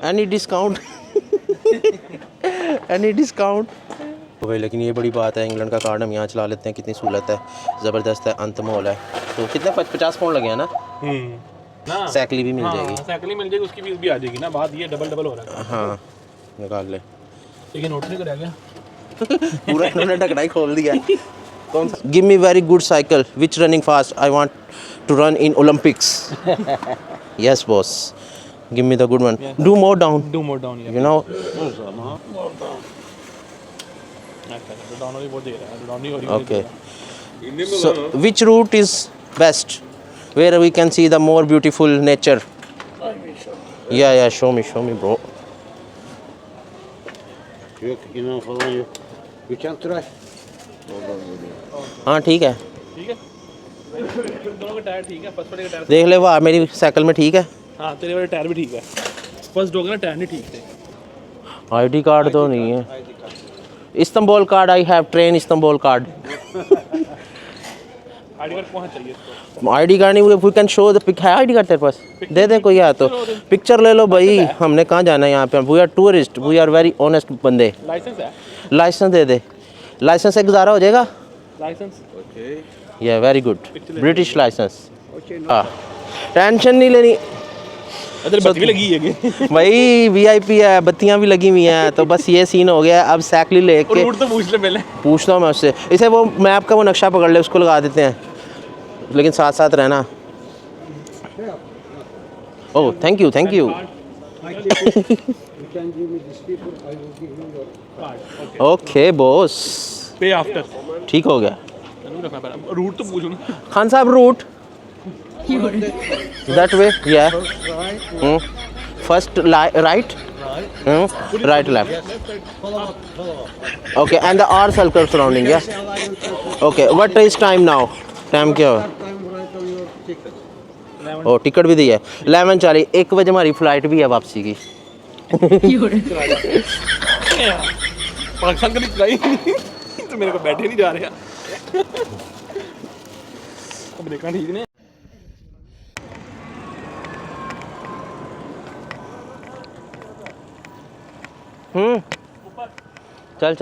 Any discount? Any discount? तो भाई लेकिन ये बड़ी बात है, इंग्लैंड का कार्ड हम यहाँ चला लेते हैं, कितनी सहूलत है, ज़बरदस्त है, अंत मोल है। तो कितने 50 पाउंड लगे हैं ना, ना साइकिल भी मिल जाएगी। साइकिल मिल जाएगी, उसकी फीस भी आ जाएगी ना, बात ये डबल हो रहा है। हाँ निकाल ले। लेकिन नोट नहीं करा गया पूरा इन्होंने ढकना ही खोल दिया। कौन सा? Give me very good cycle which running fast, I want to run in Olympics. Yes boss, give me the good one, do more down, you know. Okay. So, which route is best? Where we can see the more beautiful nature? Yeah, show me, bro. You can try. हाँ ठीक है, दोनों के टायर ठीक है, फर्स्ट वाले के टायर। देख ले वाह, मेरी साइकिल में ठीक है। हाँ तेरे वाले टायर भी ठीक है, फर्स्ट डॉग का टायर नहीं ठीक थे। आईडी कार्ड तो नहीं है। Istanbul card, I have train Istanbul card. ID card कहाँ चाहिए इसको? आईडी कार्ड नहीं, we can show the pic. है आईडी कार्ड तेरे पास? दे दे कोई है तो पिक्चर ले लो भाई, हमने कहाँ जाना है यहाँ पे, we are tourist, we are very honest बंदे। लाइसेंस है? लाइसेंस दे दे, लाइसेंस से गुजारा हो जाएगा। License yeah very good, British license. हाँ टेंशन नहीं लेनी अदर बत्ती भी लगी है भाई, वीआईपी है, बत्तियां भी लगी हुई हैं। तो बस ये सीन हो गया। अब साइकिल लेके रूट तो पूछ ले पहले। पूछता हूँ मैं उससे, इसे वो मैप का वो नक्शा पकड़ ले, उसको लगा देते हैं, लेकिन साथ साथ रहना। Oh thank you okay boss, पे आफ्टर ठीक हो गया। रूट तो पूछो ना। खान साहब root that way, yeah. First right, right left. Okay, and the R circle surrounding, yeah. Okay, what is time now? Time क्या है? ओ टिकट भी दी है 11:40, 1 बजे हमारी फ्लाइट भी है वापसी की। पाकिस्तान का नहीं चलाई तो मेरे को बैठे नहीं जा रहे हैं। अब देखना ठीक नहीं। चल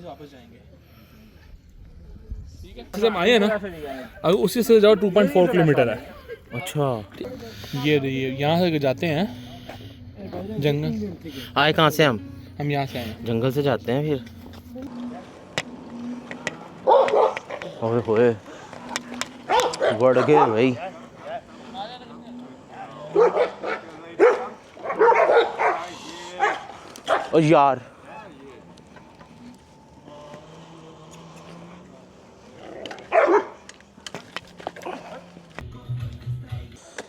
वापस जाएंगे, ठीक है। जैसे हम आए हैं ना, अगर उसी से जाओ 2.4 किलोमीटर है। अच्छा ये यहाँ से जाते हैं जंगल। आए कहाँ से हम यहाँ से आए, जंगल से जाते हैं फिर। ओए होए बढ़ गए भाई। ओ यार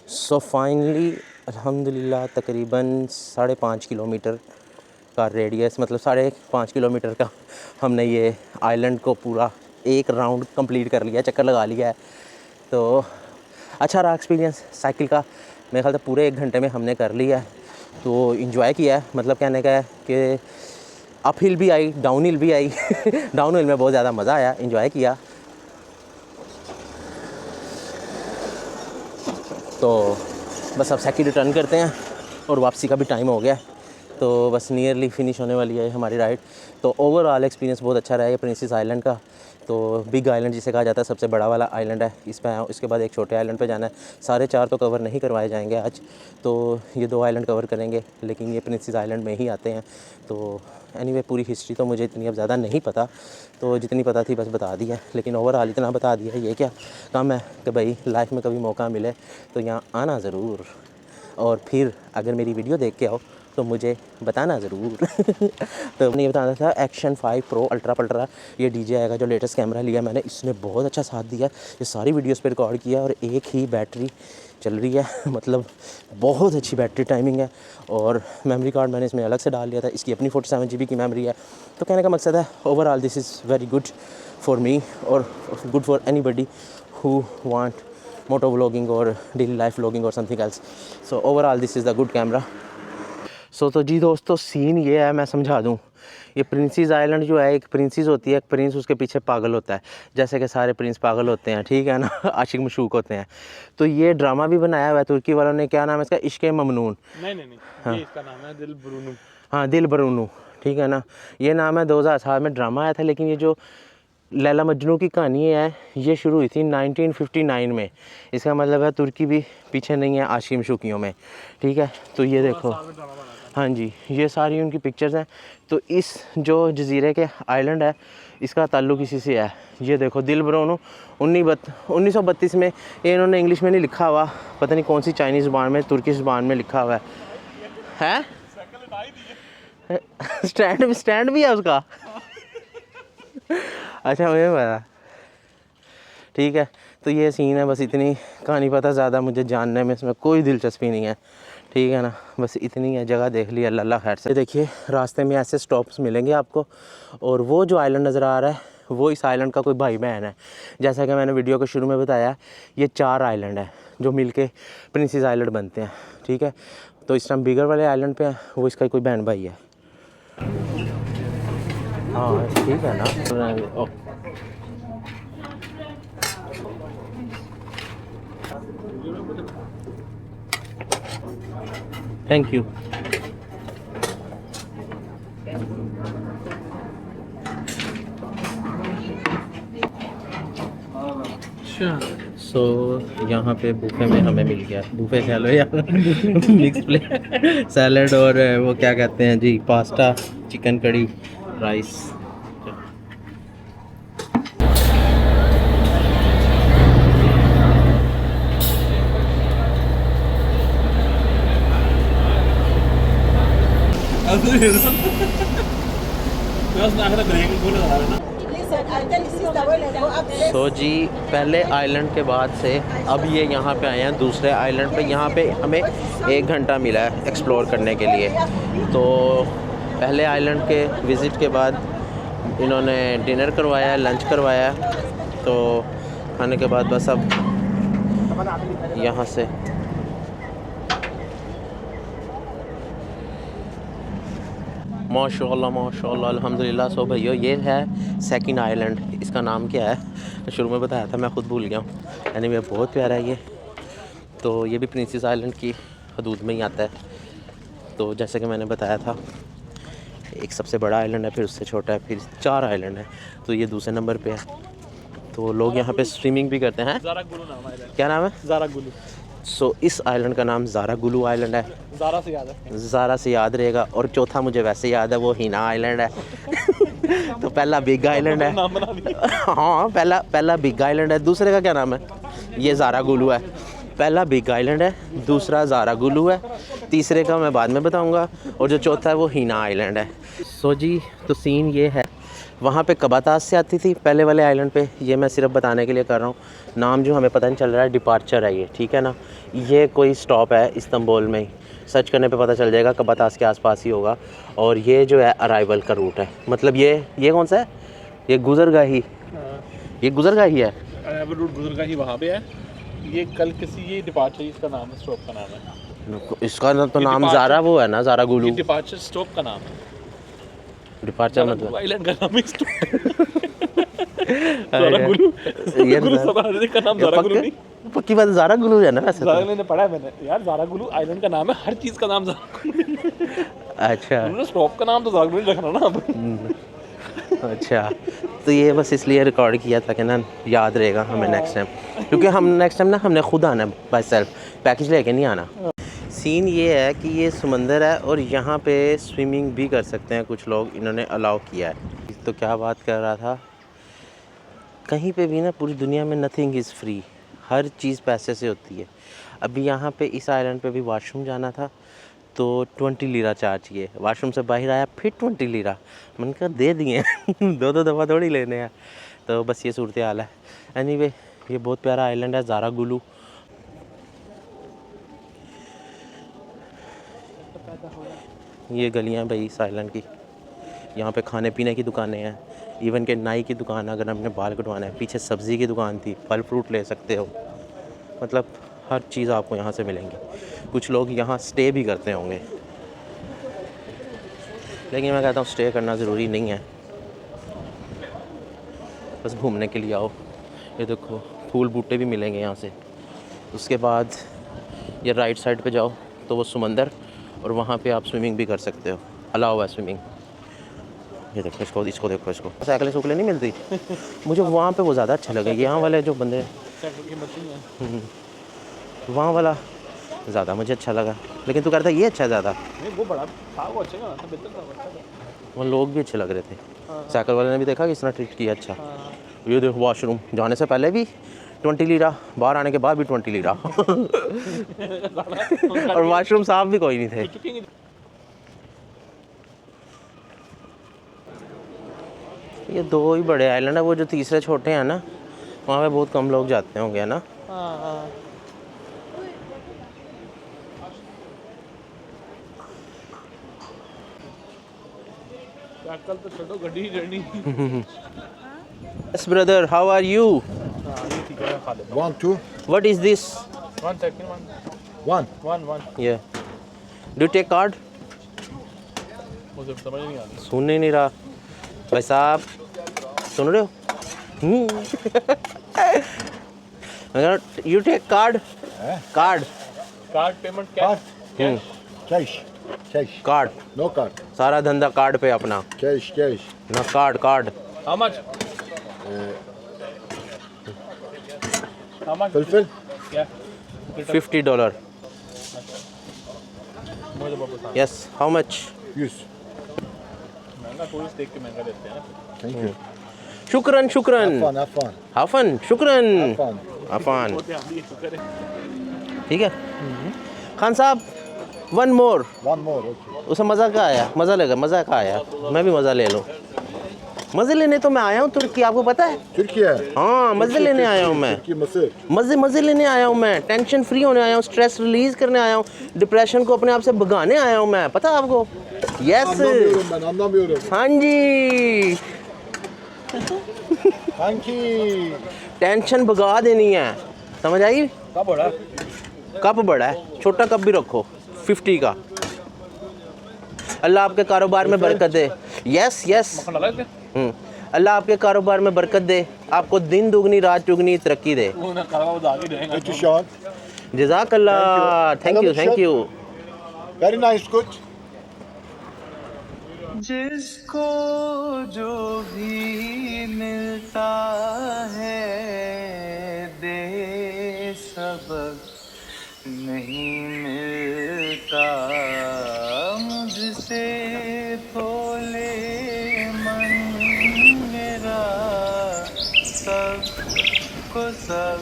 सो फाइनली अल्हम्दुलिल्लाह तकरीबन 5.5 किलोमीटर का रेडियस, मतलब 5.5 किलोमीटर का हमने ये आइलैंड को पूरा एक राउंड कंप्लीट कर लिया, चक्कर लगा लिया है। तो अच्छा रहा एक्सपीरियंस साइकिल का, मेरे ख्याल से पूरे 1 घंटे में हमने कर लिया है। तो इन्जॉय किया है, मतलब कहने का है कि अप हिल भी आई, डाउन हिल भी आई। डाउन हिल में बहुत ज़्यादा मज़ा आया, इन्जॉय किया। तो बस अब साइकिल रिटर्न करते हैं और वापसी का भी टाइम हो गया है, तो बस नियरली फिनिश होने वाली है हमारी राइड। तो ओवरऑल एक्सपीरियंस बहुत अच्छा रहा है ये प्रिंसेस आइलैंड का। तो बिग आइलैंड जिसे कहा जाता है, सबसे बड़ा वाला आइलैंड है, इस पे आया। इसके बाद एक छोटे आइलैंड पे जाना है। सारे 4 तो कवर नहीं करवाए जाएंगे आज, तो ये 2 आइलैंड कवर करेंगे, लेकिन ये प्रिंसेस आइलैंड में ही आते हैं। तो एनीवे पूरी हिस्ट्री तो मुझे इतनी अब ज़्यादा नहीं पता, तो जितनी पता थी बस बता दी है, लेकिन ओवरऑल इतना बता दिया। ये क्या कम है कि भाई लाइफ में कभी मौका मिले तो यहाँ आना ज़रूर। और फिर अगर मेरी वीडियो देख के आओ तो मुझे बताना ज़रूर। तो मैंने ये बताना था एक्शन 5 प्रो अल्ट्रा पल्ट्रा ये DJI का जो लेटेस्ट कैमरा लिया मैंने, इसने बहुत अच्छा साथ दिया। ये सारी वीडियोस पे रिकॉर्ड किया और एक ही बैटरी चल रही है, मतलब बहुत अच्छी बैटरी टाइमिंग है। और मेमोरी कार्ड मैंने इसमें अलग से डाल लिया था, इसकी अपनी 47 GB की मेमोरी है। तो कहने का मकसद है overall this is very good for me और good for anybody who want moto vlogging और डेली लाइफ व्लॉगिंग और something else. So overall this is the good camera. So तो जी दोस्तों सीन ये है, मैं समझा दूँ। ये प्रिंसेस आइलैंड जो है, एक प्रिंसेस होती है, एक प्रिंस उसके पीछे पागल होता है, जैसे कि सारे प्रिंस पागल होते हैं, ठीक है ना, आशिक मशूक होते हैं। तो ये ड्रामा भी बनाया हुआ है तुर्की वालों ने, क्या नाम है इसका, इश्क ममनून। नहीं, ये इसका नाम है दिल बरूनू। हाँ, दिल बरूनू, ठीक है ना, ये नाम है। 2007 में ड्रामा आया था, लेकिन ये जो लैला मजनू की कहानी है ये शुरू हुई थी 1959 में। इसका मतलब है तुर्की भी पीछे नहीं है आशिक मशूकियों में, ठीक है। तो ये देखो, हाँ जी, ये सारी उनकी पिक्चर्स हैं। तो इस जो जजीरे के आइलैंड है इसका ताल्लुक़ इसी से है। ये देखो दिल बरूनू 1932 में, ये इन्होंने इंग्लिश में नहीं लिखा हुआ, पता नहीं कौन सी चाइनीज़ ज़ुबान में, तुर्की ज़ुबान में लिखा हुआ है। स्टैंड भी है उसका। अच्छा, मुझे पता, ठीक है। तो ये सीन है, बस इतनी कहानी पता, ज़्यादा मुझे जानने में इसमें कोई दिलचस्पी नहीं है, ठीक है ना, बस इतनी है। जगह देख ली, अल्लाह खैर से। देखिए रास्ते में ऐसे स्टॉप्स मिलेंगे आपको, और वो जो आइलैंड नज़र आ रहा है वो इस आइलैंड का कोई भाई बहन है। जैसा कि मैंने वीडियो के शुरू में बताया, ये 4 आइलैंड है जो मिलके प्रिंसेस आइलैंड बनते हैं, ठीक है। तो इस टाइम बिगर वाले आइलैंड पे वो इसका कोई बहन भाई है। हाँ ठीक है ना। Thank you. सो यहाँ पे बूफे में हमें मिल गया, बूफे कह लो या मिक्स प्लेट, सैलड और वो क्या कहते हैं जी, पास्ता, चिकन कड़ी, राइस। तो जी पहले आइलैंड के बाद से अब ये यहाँ पे आए हैं दूसरे आइलैंड पे। यहाँ पे हमें 1 घंटा मिला है एक्सप्लोर करने के लिए। तो पहले आइलैंड के विज़िट के बाद इन्होंने डिनर करवाया है, लंच करवाया है। तो खाने के बाद बस अब यहाँ से माशाल्लाह माशाल्लाह अल्हम्दुलिल्लाह। सो भैया ये है सेकंड आइलैंड, इसका नाम क्या है शुरू में बताया था, मैं ख़ुद भूल गया हूँ। यानी ये बहुत प्यारा है ये। तो ये भी प्रिंसेस आइलैंड की हदूद में ही आता है। तो जैसे कि मैंने बताया था, एक सबसे बड़ा आइलैंड है, फिर उससे छोटा है, फिर 4 आइलैंड है। तो ये दूसरे नंबर पे है। तो लोग यहाँ पे स्विमिंग भी करते हैं। क्या नाम है? ज़ारागुलू। सो इस आइलैंड का नाम ज़ारागुलू आइलैंड है। ज़ारा से याद है, ज़ारा से याद रहेगा। और चौथा मुझे वैसे याद है, वो हिना आइलैंड है। तो पहला बिग आइलैंड है। हाँ पहला बिग आइलैंड है। दूसरे का क्या नाम है? ये ज़ारागुलू है। पहला बिग आइलैंड है, दूसरा ज़ारागुलू है, तीसरे का मैं बाद में बताऊंगा, और जो चौथा है वो हिना आइलैंड है। सो जी तो सीन ये है, वहाँ पे कबातास से आती थी पहले वाले आइलैंड पे। ये मैं सिर्फ बताने के लिए कर रहा हूँ, नाम जो हमें पता नहीं चल रहा है, डिपार्चर है ये, ठीक है ना। ये कोई स्टॉप है इस्तांबुल में ही, सर्च करने पे पता चल जाएगा, कबातास के आसपास ही होगा। और ये जो है अराइवल का रूट है, मतलब ये कौन सा है? ये गुजरगाही, ये गुजरगाही है। अराइवल रूट गुजरगाही वहाँ पे है। ये कल किसी ये डिपार्चर, इसका नाम है, स्टॉप का नाम है इसका तो नाम ज़ारा वो है ना, ज़ारागुलू। डिपार्चर स्टॉप का नाम है। डिपार्चर मतलब आइलैंड का नाम है ज़ारागुलू। ज़ारागुलू का नाम ज़ारागुलू नहीं, पक्की बात ज़ारागुलू है ना वैसे तो। मैंने पढ़ा है मैंने यार, ज़ारागुलू आइलैंड का नाम है, हर चीज़ का नाम ज़ारागुलू। अच्छा, उन्होंने स्टॉप का नाम तो ज़ारागुलू नहीं रखना ना अब। अच्छा। तो ये बस इसलिए रिकॉर्ड किया था कि ना याद रहेगा हमें नेक्स्ट टाइम, क्योंकि हम नेक्स्ट टाइम ना हमने खुद आना है बाय सेल्फ, पैकेज लेके नहीं आना। सीन ये है कि ये समंदर है और यहाँ पे स्विमिंग भी कर सकते हैं कुछ लोग, इन्होंने अलाउ किया है। तो क्या बात कर रहा था, कहीं पे भी ना पूरी दुनिया में नथिंग इज़ फ्री, हर चीज़ पैसे से होती है। अभी यहाँ पे इस आइलैंड पे भी वॉशरूम जाना था तो 20 लीरा चार्ज किए। वाशरूम से बाहर आया फिर 20 लीरा, मैंने कहा दे दिए दो दफ़ा थोड़ी लेने हैं। तो बस ये सूरत हाल है। एनीवे ये बहुत प्यारा आइलैंड है ज़ारा गुलू। ये गलियाँ भाई इस आइलैंड की, यहाँ पे खाने पीने की दुकानें हैं, इवन के नाई की दुकान, अगर हमने बाल कटवाना है, पीछे सब्ज़ी की दुकान थी, फल फ्रूट ले सकते हो, मतलब हर चीज़ आपको यहाँ से मिलेंगी। कुछ लोग यहाँ स्टे भी करते होंगे, लेकिन मैं कहता हूँ स्टे करना ज़रूरी नहीं है, बस घूमने के लिए आओ। ये देखो फूल बूटे भी मिलेंगे यहाँ से। उसके बाद ये राइट साइड पे जाओ तो वो समंदर, और वहाँ पे आप स्विमिंग भी कर सकते हो, अलाउ है स्विमिंग। ये देखो इसको देखो इसको। साइकिलें सुकलें नहीं मिलती मुझे वहाँ पे वो ज़्यादा अच्छा लगे। यहाँ वाले जो बंदे वहाँ वाला ज़्यादा मुझे अच्छा लगा, लेकिन तू कहता ये अच्छा ज़्यादा। वो बड़ा था, वो अच्छा था, बेहतर था। वहाँ लोग भी अच्छे लग रहे थे। साइकिल वाले ने भी देखा किस तरह ट्रीट किया अच्छा। ये देखो वॉशरूम जाने से पहले भी 20 लीरा, बाहर आने के बाद भी 20 लीरा और वॉशरूम साफ भी कोई नहीं थे। ये दो ही बड़े आइलैंड है, वो जो तीसरे छोटे हैं ना वहाँ पे बहुत कम लोग जाते होंगे, है ना। कल तो छोड़ो गड्डी journey. Yes brother, how are you? 1, 2, What is this? 1 second, 1. 1 Yeah. Do you take card? मुझे समझ नहीं आ रही। सुन ही नहीं रहा भाई साहब, सुन रहे हो? You take card? Card. Card payment cash? Cash. Card. No card. सारा धंधा कार्ड पे अपना Cash. ना। Card. How much? How much? Fulfill. क्या? $50। मुझे बहुत पसंद। Yes. How much? Use. महंगा टूरिस्ट देख के महंगा देते हैं ना। Thank you. शुक्रन। Have fun. हाफन शुक्रन। Fun. Affan. बहुत ध्यान दिए, शुक्र है। ठीक है खान साहब, 1 more। 1 more. Okay. उसे मज़ा क्या आया? मज़ा आया, मैं भी मज़ा ले लूँ। मज़े लेने तो मैं आया हूँ तुर्की, आपको पता है? Turkey. हाँ मज़े लेने आया हूँ मैं, Turkey, Mısır. मज़े लेने आया हूँ मैं, टेंशन फ्री होने आया हूँ, स्ट्रेस रिलीज़ करने आया हूँ, डिप्रेशन को अपने आप से भगाने आया हूँ मैं, पता है आपको? Yes Anlamıyorum. हाँ जी, Kanki. टेंशन भगा देनी है, समझ आई? कब बड़ा? कप बड़ा है, छोटा कप भी रखो 50 का। अल्लाह आपके कारोबार में बरकत दे। यस लगा क्या? अल्लाह आपके कारोबार में बरकत दे, आपको दिन दुगनी रात चुगनी तरक्की दे। वो ना करवा वो आगे जाएगा। Thank you, Sean. जज़ाकल्लाह। Thank you. Very nice, good. जिसको जो भी मिलता है दे सबक नहीं मिलता, मुझसे बोले मन मेरा सबको सब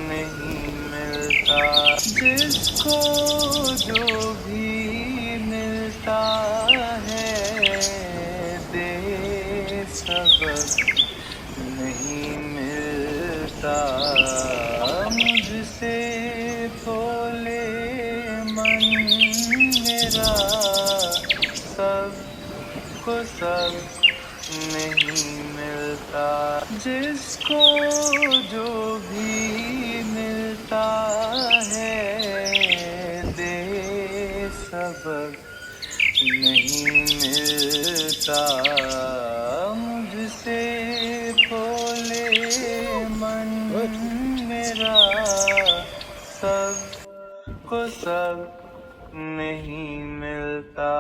नहीं मिलता, जिसको जो भी मिलता है दे सबक नहीं मिलता, मुझसे बोले मन मेरा सबको सब नहीं मिलता, जिसको जो भी मिलता है दे सबक नहीं मिलता, मुझसे बोले मन मेरा सबको सब नहीं मिलता।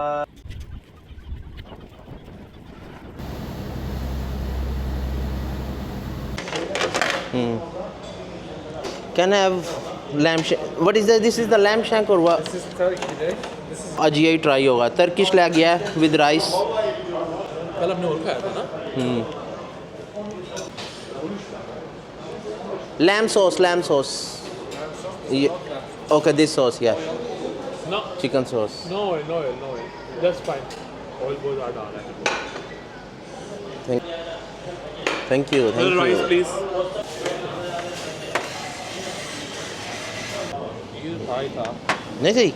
Can I have lamb shank? What is this? This is the lamb shank or what? This is Turkey, right? आज यही ट्राई होगा। टर्किश लग गया है विद राइस। कल हमने और खाया था ना? Lamb sauce. Okay this sauce या No, chicken sauce. no oil, no oil, no oil. That's fine. Oil goes are down. Thank you Little rice, please. ये भाई था। नहीं सही।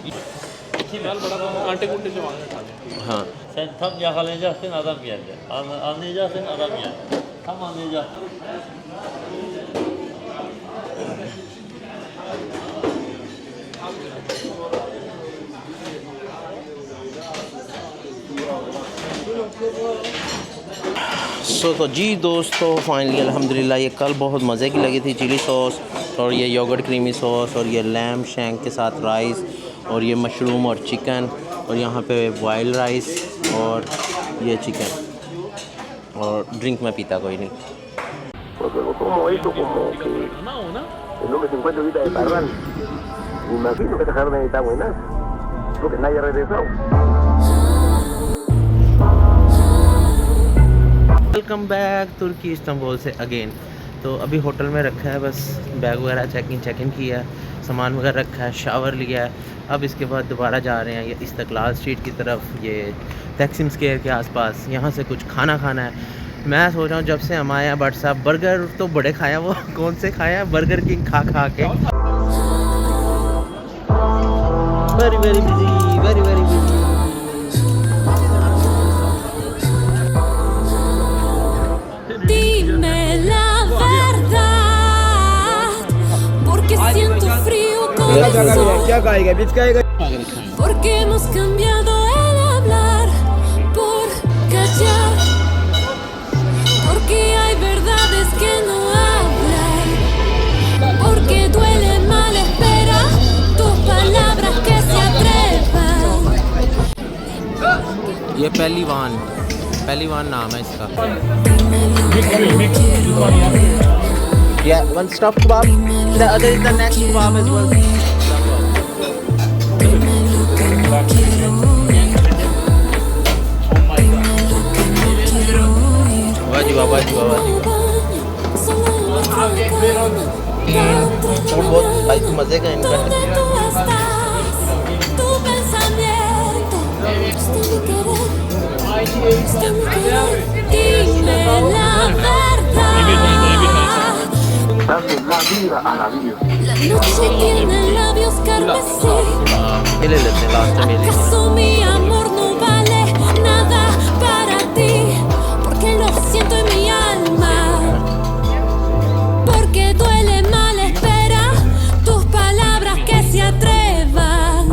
Final bada कांटे कुंटे जो मांगने खाने। हाँ Sen tam yakalayacaksın adam geldi. Anlayacaksın adam geldi. Tam anlayacaksın. तो जी दोस्तों फाइनली अल्हम्दुलिल्लाह ये कल बहुत मज़े की लगी थी चिली सॉस और ये योगर्ट क्रीमी सॉस और ये लैम शैंक के साथ राइस और ये मशरूम और चिकन और यहाँ पे बॉइल्ड राइस और ये चिकन और ड्रिंक में पीता कोई नहीं। वेलकम बैक तुर्की इस्तांबुल से अगेन। तो अभी होटल में रखा है, बस बैग वगैरह चेक इन किया है, सामान वगैरह रखा है, शावर लिया है। अब इसके बाद दोबारा जा रहे हैं ये इस्तकलाल स्ट्रीट की तरफ, ये तकसीम स्क्वायर के आसपास। यहाँ से कुछ खाना खाना है। मैं सोच रहा हूँ जब से हम आए हैं बट साहब बर्गर तो बड़े खाए हैं, वो कौन से खाए हैं बर्गर किंग खा के। Very very busy, very very busy. क्या खाएगा बीच खाएगा Porque hemos cambiado el hablar por callar. Porque hay verdades que no hablan. Porque duele mal espera tus palabras que se atrevan. ये पहली वान नाम है इसका। Yeah, one stop kebab. The other is the next kebab as well. वाह जी वाह। और बहुत भाई मजे का इनका है। ये ले लेते हैं लास्ट में। ¿Acaso mi amor no vale nada para ti? Porque lo siento en mi alma. Porque duele mal espera tus palabras que se atrevan.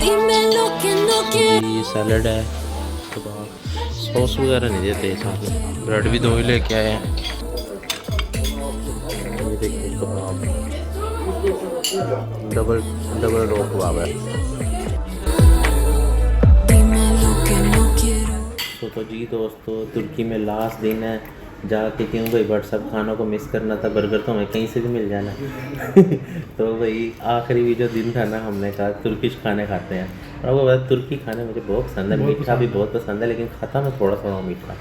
Dime lo que no quiero. ये सैलड है, कबाब, सॉस वगैरह नहीं देते साथ में। ब्रेड भी 2 ही लेके आए हैं। ये देखिए कबाब, डबल रो कबाब है। तो जी दोस्तों तुर्की में लास्ट दिन है, जाके क्यों भाई व्हाट्सअप खानों को मिस करना था, बर्गर तो हमें कहीं से भी मिल जाना। तो भाई आखिरी भी जो दिन था ना, हमने कहा तुर्किश खाने खाते हैं। और वो बात तुर्की खाने मुझे बहुत पसंद है, मीठा भी बहुत पसंद है, लेकिन खाता मैं थोड़ा मीठा।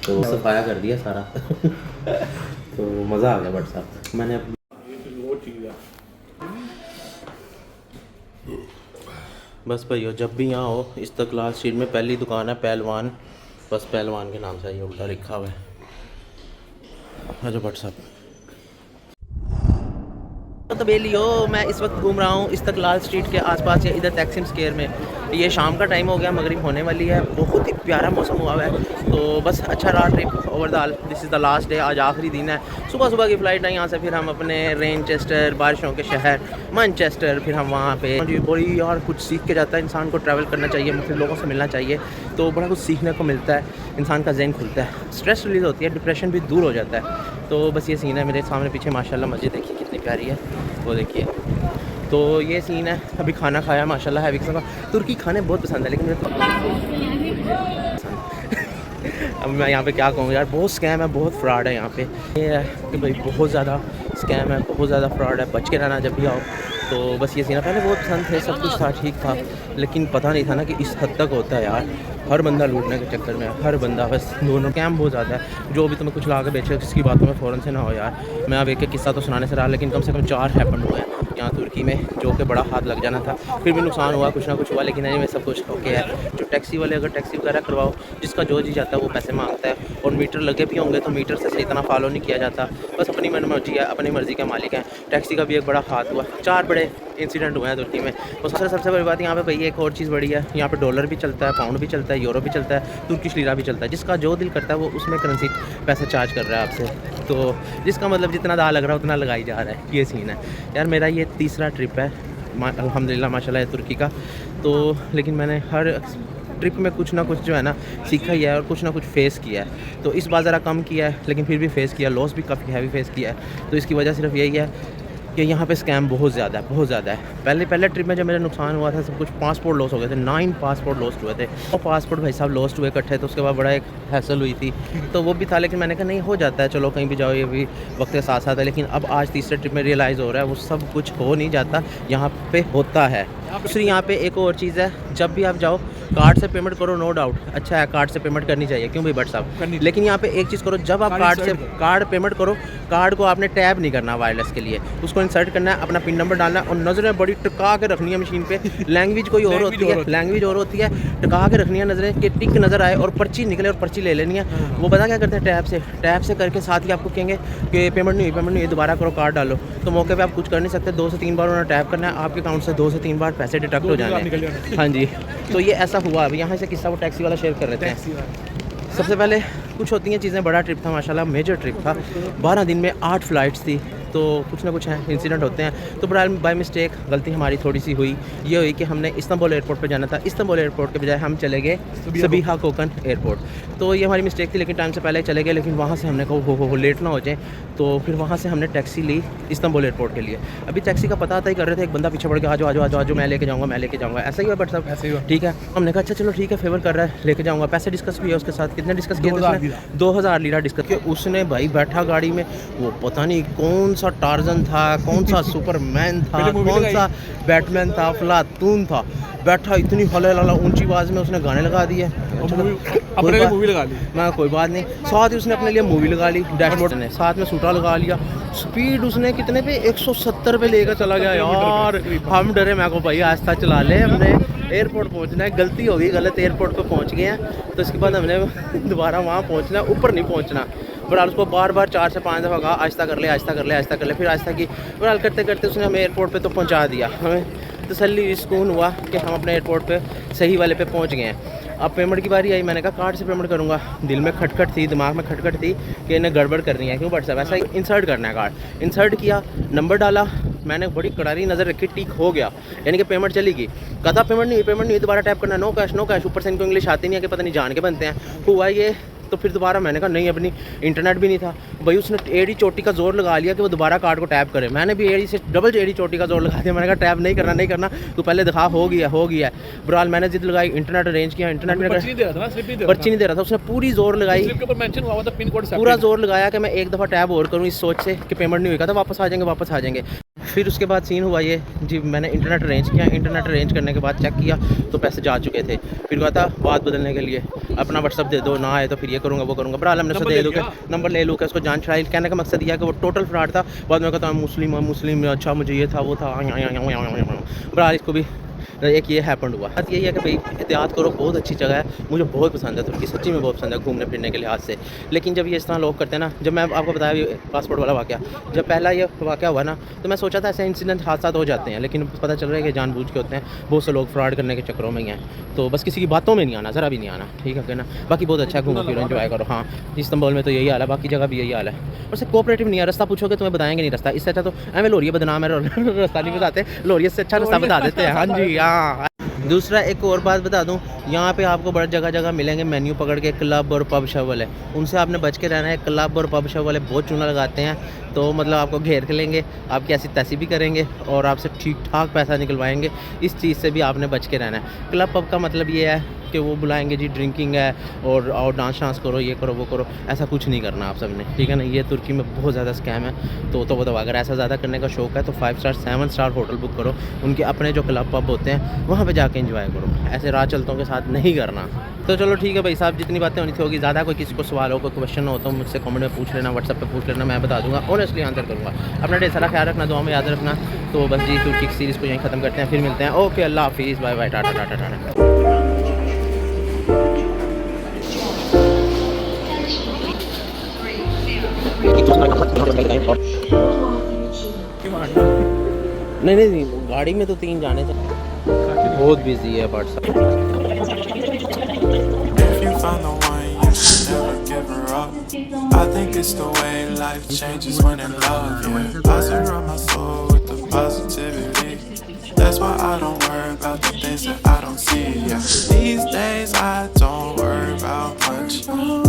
तो सफाया कर दिया सारा। तो मज़ा आ गया व्हाट्सअप। मैंने बस भैया जब भी यहाँ हो इस्तकलाल स्ट्रीट में पहली दुकान है पहलवान, बस पहलवान के नाम से ये उल्टा लिखा हुआ है। अच्छा व्हाट्सअप तो बेलियो मैं इस वक्त घूम रहा हूँ इस्तकलाल स्ट्रीट के आसपास या इधर तकसीम स्क्वायर में। ये शाम का टाइम हो गया, मगरिब होने वाली है, बहुत ही प्यारा मौसम हुआ है। तो बस अच्छा रहा trip overall. This is the last day, आज आखिरी दिन है। सुबह की फ़्लाइट है यहाँ से, फिर हम अपने रेनचेस्टर बारिशों के शहर मैनचेस्टर, फिर हम वहाँ पे जी बड़ी यार कुछ सीख के जाता है इंसान को। ट्रैवल करना चाहिए, मुख्तलिफ लोगों से मिलना चाहिए, तो बड़ा कुछ सीखने को मिलता है, इंसान का जहन खुलता है, स्ट्रेस रिलीज़ होती है, डिप्रेशन भी दूर हो जाता है। तो बस ये सीन है मेरे सामने पीछे माशाल्लाह मस्जिद देखिए कितनी प्यारी है, वो देखिए। तो ये सीन है, अभी खाना खाया माशाल्लाह हैवी किस्म का। तुर्की खाने बहुत पसंद है, लेकिन मेरे अब मैं यहाँ पे क्या कहूँ यार, बहुत स्कैम है, बहुत फ्रॉड है यहाँ पे। ये है कि भाई बहुत ज़्यादा स्कैम है, बहुत ज़्यादा फ्रॉड है, बच के रहना जब भी आओ। तो बस ये सीन, पहले बहुत पसंद थे, सब कुछ था, ठीक था, लेकिन पता नहीं था ना कि इस हद तक होता है यार। हर बंदा लूटने के चक्कर में, हर बंदा, बस दोनों कैम बहुत ज़्यादा है। जो भी तुम्हें कुछ ला के बेचे, किसकी बातों में फ़ौरन से ना हो यार। मैं अब एक किस्सा तो सुनाने से रहा, लेकिन कम से कम 4 हैपन हुए हैं यहाँ तुर्की में, जो कि बड़ा हाथ लग जाना था। फिर भी नुकसान हुआ, कुछ ना कुछ हुआ, लेकिन नहीं में सब कुछ ओके है। जो टैक्सी वाले अगर टैक्सी वगैरह करवाओ, जिसका जो जी जाता है वो पैसे मांगता है, और मीटर लगे भी होंगे तो मीटर से सही तरह फॉलो नहीं किया जाता, बस अपनी मन मर्जी है, अपनी मर्ज़ी का मालिक है। टैक्सी का भी एक बड़ा हाथ हुआ, 4 बड़े इंसिडेंट हुए हैं तुर्की में। और सबसे बड़ी बात यहाँ पे भई एक और चीज़ बड़ी है, यहाँ पे डॉलर भी चलता है, पाउंड भी चलता है, यूरो भी चलता है, तुर्किश लीरा भी चलता है। जिसका जो दिल करता है वो उसमें करेंसी पैसे चार्ज कर रहा है आपसे, तो जिसका मतलब जितना दाल लग रहा है उतना लगाई जा रहा है, ये सीन है यार। मेरा ये तीसरा ट्रिप है अल्हम्दुलिल्लाह माशाल्लाह तुर्की का। तो लेकिन मैंने हर ट्रिप में कुछ ना कुछ जो है ना सीखा ही है, और कुछ ना कुछ फेस किया है। तो इस बार ज़रा कम किया है, लेकिन फिर भी फेस किया, लॉस भी काफ़ी हैवी फेस किया है। तो इसकी वजह सिर्फ यही है कि यहाँ पे स्कैम बहुत ज़्यादा है। पहले ट्रिप में जब मेरा नुकसान हुआ था सब कुछ, पासपोर्ट लॉस हो गए थे, 9 पासपोर्ट लॉस्ट हुए थे। और पासपोर्ट भाई साहब लॉस्ट हुए इकट्ठे, तो उसके बाद बड़ा एक हैसल हुई थी, तो वो भी था। लेकिन मैंने कहा नहीं, हो जाता है, चलो कहीं भी जाओ, ये भी वक्त के साथ साथ है। लेकिन अब आज तीसरे ट्रिप में रियलाइज़ हो रहा है वो सब कुछ हो नहीं जाता, यहाँ पे होता है। दूसरी यहाँ पे एक और चीज़ है, जब भी आप जाओ कार्ड से पेमेंट करो, नो डाउट अच्छा है, कार्ड से पेमेंट करनी चाहिए, क्यों भाई भट्ट साहब। लेकिन यहाँ पे एक चीज़ करो, जब आप कार्ड पेमेंट करो, कार्ड को आपने टैब नहीं करना वायरलेस के लिए, उसको इंसर्ट करना है, अपना पिन नंबर डालना है, और नज़रें बड़ी टिका के रखनी है मशीन पे। लैंग्वेज कोई और होती है, टिका के रखनी है नज़रें, कि टिक नज़र आए और पर्ची निकले, और पर्ची ले लेनी है। वो पता क्या करते हैं, टैब से करके साथ ही आपको कहेंगे कि पेमेंट नहीं हुई, दोबारा करो, कार्ड डालो। तो मौके पे आप कुछ कर नहीं सकते, 2 से 3 बार उन्होंने टैप करना है, आपके अकाउंट से 2 से 3 बार पैसे डिडक्ट हो जाने। हाँ जी, तो ये ऐसा हुआ। अभी यहाँ से किस्सा वो टैक्सी वाला शेयर कर रहे थे। सबसे पहले कुछ होती हैं चीज़ें, बड़ा ट्रिप था माशाल्लाह, मेजर ट्रिप था, 12 दिन में 8 फ़्लाइट्स थी, तो कुछ ना कुछ है इंसिडेंट होते हैं। तो बाय मिस्टेक गलती हमारी थोड़ी सी हुई, ये हुई कि हमने इस्तांबुल एयरपोर्ट पे जाना था, इस्तांबुल एयरपोर्ट के बजाय हम चले गए सबिहा कोकन एयरपोर्ट। तो ये हमारी मिस्टेक थी, लेकिन टाइम से पहले चले गए। लेकिन वहाँ से हमने कहा हो लेट ना हो जाए, तो फिर वहाँ से हमने टैक्सी ली इस्तांबुल एयरपोर्ट के लिए। अभी टैक्सी का पता आता ही कर रहे थे, एक बंदा पीछे पड़ गया, आ जाओ, मैं लेके जाऊँगा, ऐसा ही हुआ। बट सब ऐसे ही हुआ, ठीक है। हमने कहा अच्छा चलो ठीक है, फेवर कर रहा है, लेके जाऊँगा। पैसे डिस्कस किया उसके साथ, कितने डिस्कस किए? 2000 लीरा डिस्कस किया उसने। भाई बैठा गाड़ी में, वो पता नहीं कौन सा टार्जन था, कौन सा सुपरमैन था, कौन सा बैटमैन था, अफलातून था, बैठा इतनी हला ऊंची आवाज़ में उसने गाने लगा दिए। अपने लिए मूवी लगा ली मैं, कोई बात नहीं, साथ ही उसने अपने लिए मूवी लगा ली, डैशबोर्ड ने साथ में सूटा लगा लिया। स्पीड उसने कितने पे 170 पे लेकर चला गया यार। हम डरे, मैं को भाई आस्ता चला ले, हमने एयरपोर्ट पहुंचना है, गलती हो गई, गलत एयरपोर्ट पे पहुंच गए हैं। तो इसके बाद हमने दोबारा वहाँ पहुंचना, ऊपर नहीं पहुंचना। बहरहाल उसको बार 4 से 5 दफ़ा कहा आहिस्ता कर ले, फिर आहिस्ता की। बहरहाल करते उसने हमें एयरपोर्ट पे तो पहुंचा दिया। हमें तसल्ली सुकून हुआ कि हम अपने एयरपोर्ट पे सही वाले पे पहुंच गए हैं। अब पेमेंट की बारी आई, मैंने कहा कार्ड से पेमेंट करूँगा। दिल में खटखट थी, दिमाग में खटखट थी कि इन्हें गड़बड़ करनी है, क्यों व्हाट्सएप ऐसा इंसर्ट करना है। कार्ड इंसर्ट किया, नंबर डाला, मैंने बड़ी कड़ारी नज़र रखी, टिक हो गया, यानी कि पेमेंट चली गई। कहा पेमेंट नहीं, दोबारा टैप करना, नो कैश। ऊपर से इनको इंग्लिश आती नहीं है कि पता नहीं जान के बनते हैं। हुआ ये, तो फिर दोबारा मैंने कहा नहीं, अपनी इंटरनेट भी नहीं था भाई। उसने एड़ी चोटी का जोर लगा लिया कि वो दोबारा कार्ड को टैप करे। मैंने भी एड़ी से डबल एड़ी चोटी का जोर लगा दिया। मैंने कहा टैप नहीं करना, तो पहले दिखा, हो गया। बहरहाल मैंने जिद लगाई, इंटरनेट अरेंज किया, इंटरनेट में पर्ची नहीं दे रहा था। उसने पूरी जोर लगाई, पूरा जोर लगाया कि मैं एक दफ़ा टैप और करूँ, इस सोच से कि पेमेंट नहीं हुई था, वापस आ जाएंगे। फिर उसके बाद सीन हुआ ये जी, मैंने इंटरनेट अरेंज किया। इंटरनेट अरेंज करने के बाद चेक किया तो पैसे जा चुके थे। फिर कहा था बात बदलने के लिए अपना व्हाट्सअप दे दो, ना आए तो फिर ये करूँगा वो करूँगा। बहरहाल हमने उसको दे दूँगा, नंबर ले लूँगा, उसको जान छुड़ाई। कहने का मकसद यह है कि वो टोटल फ्रॉड था। बाद में कहता मुस्लिम, अच्छा मुझे ये था वो था। बहरहाल इसको भी एक ये हैपन हुआ। बात यही है कि भाई एहतियात करो, बहुत अच्छी जगह है, मुझे बहुत पसंद है तुर्की, सच्ची में बहुत पसंद है घूमने फिरने के लिहाज से। लेकिन जब ये इस तरह लोग करते हैं ना, जब मैं आपको बताया पासपोर्ट वाला वाक़या, जब पहला ये वाक़या हुआ ना, तो मैं सोचा था ऐसे इंसिडेंट हादसा हो जाते हैं, लेकिन पता चल रहा है कि जानबूझ के होते हैं। बहुत से लोग फ्रॉड करने के चक्करों में ही हैं, तो बस किसी की बातों में नहीं आना, ज़रा भी नहीं आना, ठीक है ना। बाकी बहुत अच्छा है, घूमो फिरो, एंजॉय करो। हाँ, इस्तांबुल में तो यही हाल है, बाकी जगह भी यही हाल है। और से कोऑपरेटिव नहीं है, रास्ता पूछोगे तुम्हें बताएंगे नहीं रास्ता। इससे अच्छा तो हमें लोरिया बदनाम है, रास्ता नहीं बताते, लोरिया से अच्छा रास्ता बता देते हैं। हाँ जी, हाँ। दूसरा एक और बात बता दूं, यहाँ पे आपको बड़ी जगह मिलेंगे मेन्यू पकड़ के क्लब और पब शब वाले, उनसे आपने बच के रहना है। क्लब और पब शब वाले बहुत चूना लगाते हैं, तो मतलब आपको घेर के लेंगे, आपकी ऐसी तैसी भी करेंगे और आपसे ठीक ठाक पैसा निकलवाएंगे। इस चीज़ से भी आपने बच के रहना है। क्लब पब का मतलब ये है कि वो बुलाएंगे जी, ड्रिंकिंग है और डांस करो, ये करो वो करो, ऐसा कुछ नहीं करना आप सब ने, ठीक है ना। ये तुर्की में बहुत ज़्यादा स्कैम है। तो अगर ऐसा ज़्यादा करने का शौक़ है तो 5 स्टार 7 स्टार होटल बुक करो, उनके अपने जो क्लब पब होते हैं वहाँ पे जाके एंजॉय करो। ऐसे राह चलतों के साथ नहीं करना। तो चलो ठीक है भाई साहब, जितनी बातें होनी थी होगी। ज़्यादा कोई किसी को सवाल हो, कोई क्वेश्चन हो तो मुझसे कमेंट में पूछ लेना, व्हाट्सएप पे पूछ लेना, मैं बता दूंगा, ऑनेस्टली आंसर करूँगा। अपना ढेर सारा ख्याल रखना, दुआ में याद रखना। तो बस जी तुर्की की सीरीज़ को यहीं ख़त्म करते हैं, फिर मिलते हैं। ओके, अल्लाह हाफिज़, बाय बाय, टाटा टाटा टाटा। नहीं, गाड़ी में तो 3 जाने थे, बहुत बिजी है WhatsApp. If you found the one, you should never give her up. I think it's the way life changes when in love, yeah. I surround my soul with the positivity. That's why I don't worry about the things that I don't see, yeah. These days I don't worry about much.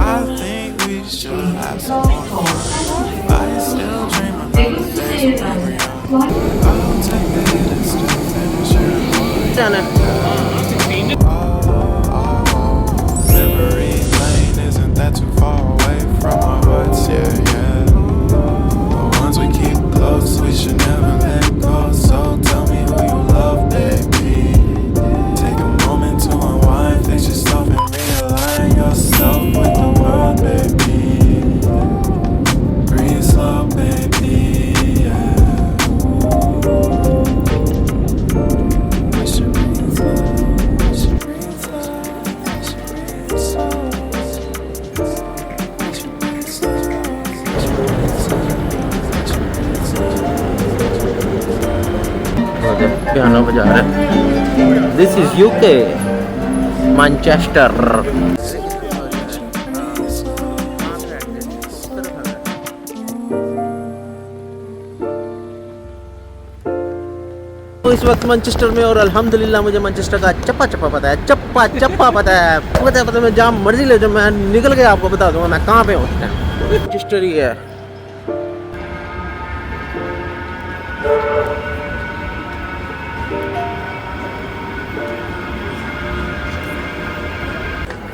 I think we should have some more fun. I still dream about the days when we were young. I'll take the hit and still finish it. जाना Memory lane isn't that too far away from our hearts, yeah, yeah. The ones we keep close, we should never let go. So tell me who you love, baby. Take a moment to unwind, fix yourself and realign yourself with the world, baby. Breathe slow, baby, yeah. We should breathe slow, we should breathe slow, we should breathe slow. We should breathe slow, we should breathe slow, we should breathe slow. Piano बजा रहे हैं। This is UK, Manchester. तो इस वक्त मैनचेस्टर में, और अल्हम्दुलिल्लाह मुझे मैनचेस्टर का चप्पा चप्पा पता है, चप्पा चप्पा पता है, पता है। मैं जहाँ मर्जी ले जाऊँ, मैं निकल के आपको बता दूंगा मैं कहाँ पे हूँ। मैनचेस्टर ही है।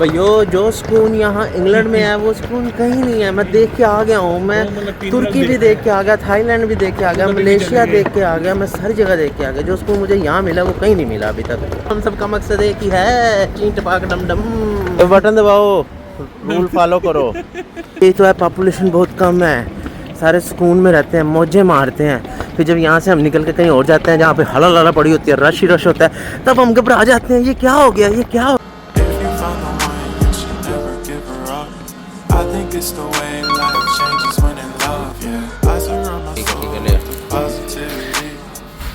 भैया जो सुकून यहाँ इंग्लैंड में है वो सुकून कहीं नहीं है। मैं देख के आ गया हूँ, मैं तुर्की भी देख के आ गया, थाईलैंड भी देख के आ गया, मलेशिया देख के आ गया, मैं सारी जगह देख के आ गया। जो सुकून मुझे यहाँ मिला वो कहीं नहीं मिला अभी तक। हम सब का मकसद एक ही है, चींट पाक डम डम। बटन दबाओ, रूल फॉलो करो। ये तो है, पॉपुलेशन बहुत कम है, सारे सुकून में रहते हैं, मौजें मारते हैं। फिर जब यहाँ से हम निकल के कहीं और जाते हैं जहाँ पे हला लला पड़ी होती है, रश ही रश होता है, तब हम घबरा जाते हैं, ये क्या हो गया, ये क्या हो। I think it's the way life changes when in love, yeah. I surround myself with positivity.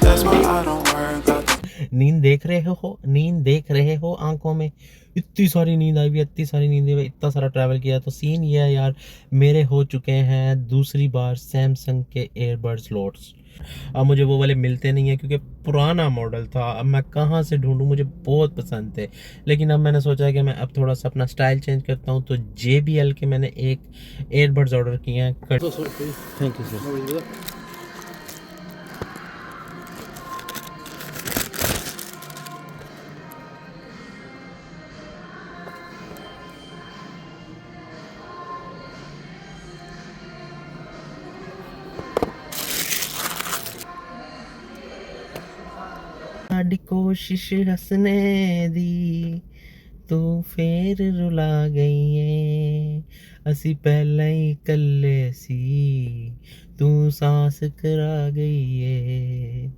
That's why I don't worry about the नींद देख रहे हो आंखों में, इतनी सारी नींद आई हुई है, इतनी सारी नींद आई हुई है, इतना सारा ट्रैवल किया। तो सीन ये है यार, मेरे हो चुके हैं दूसरी बार सैमसंग के एयरबड्स लॉट्स। अब मुझे वो वाले मिलते नहीं है क्योंकि पुराना मॉडल था। अब मैं कहाँ से ढूंढूं, मुझे बहुत पसंद थे, लेकिन अब मैंने सोचा है कि मैं अब थोड़ा सा अपना स्टाइल चेंज करता हूँ। तो JBL के मैंने एक एयरबड्स ऑर्डर किए हैं। Thank you sir. साडी कोशिश हसने दी, तू फेर रुला गई है। असी पहला ही कल्ले सी, तू सांस करा गई है।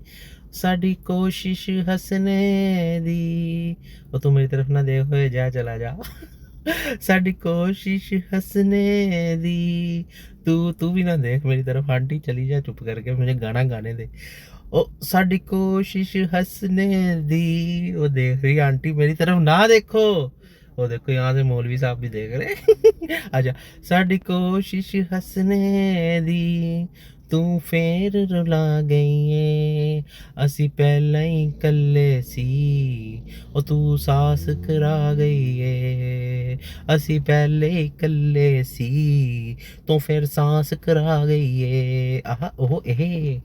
साडी कोशिश हसने दी, और तू मेरी तरफ ना देखो, जा चला जा। साडी कोशिश हसने दी, तू भी ना देख मेरी तरफ। आंटी चली जा चुप करके, मुझे गाना गाने दे। ओ साडी कोशिश हंसने दी, वो देख रही आंटी मेरी तरफ, ना देखो। वो देखो यहाँ से मौलवी साहब भी देख रहे। आजा। साडी कोशिश हंसने दी, तू फेर रुला गई है। असी पहला ही कल्ले सी, ओ तू सास करा गई है। असी पहले ही कल्ले सी, तो फिर सांस करा गई है। आहा ओह एहे।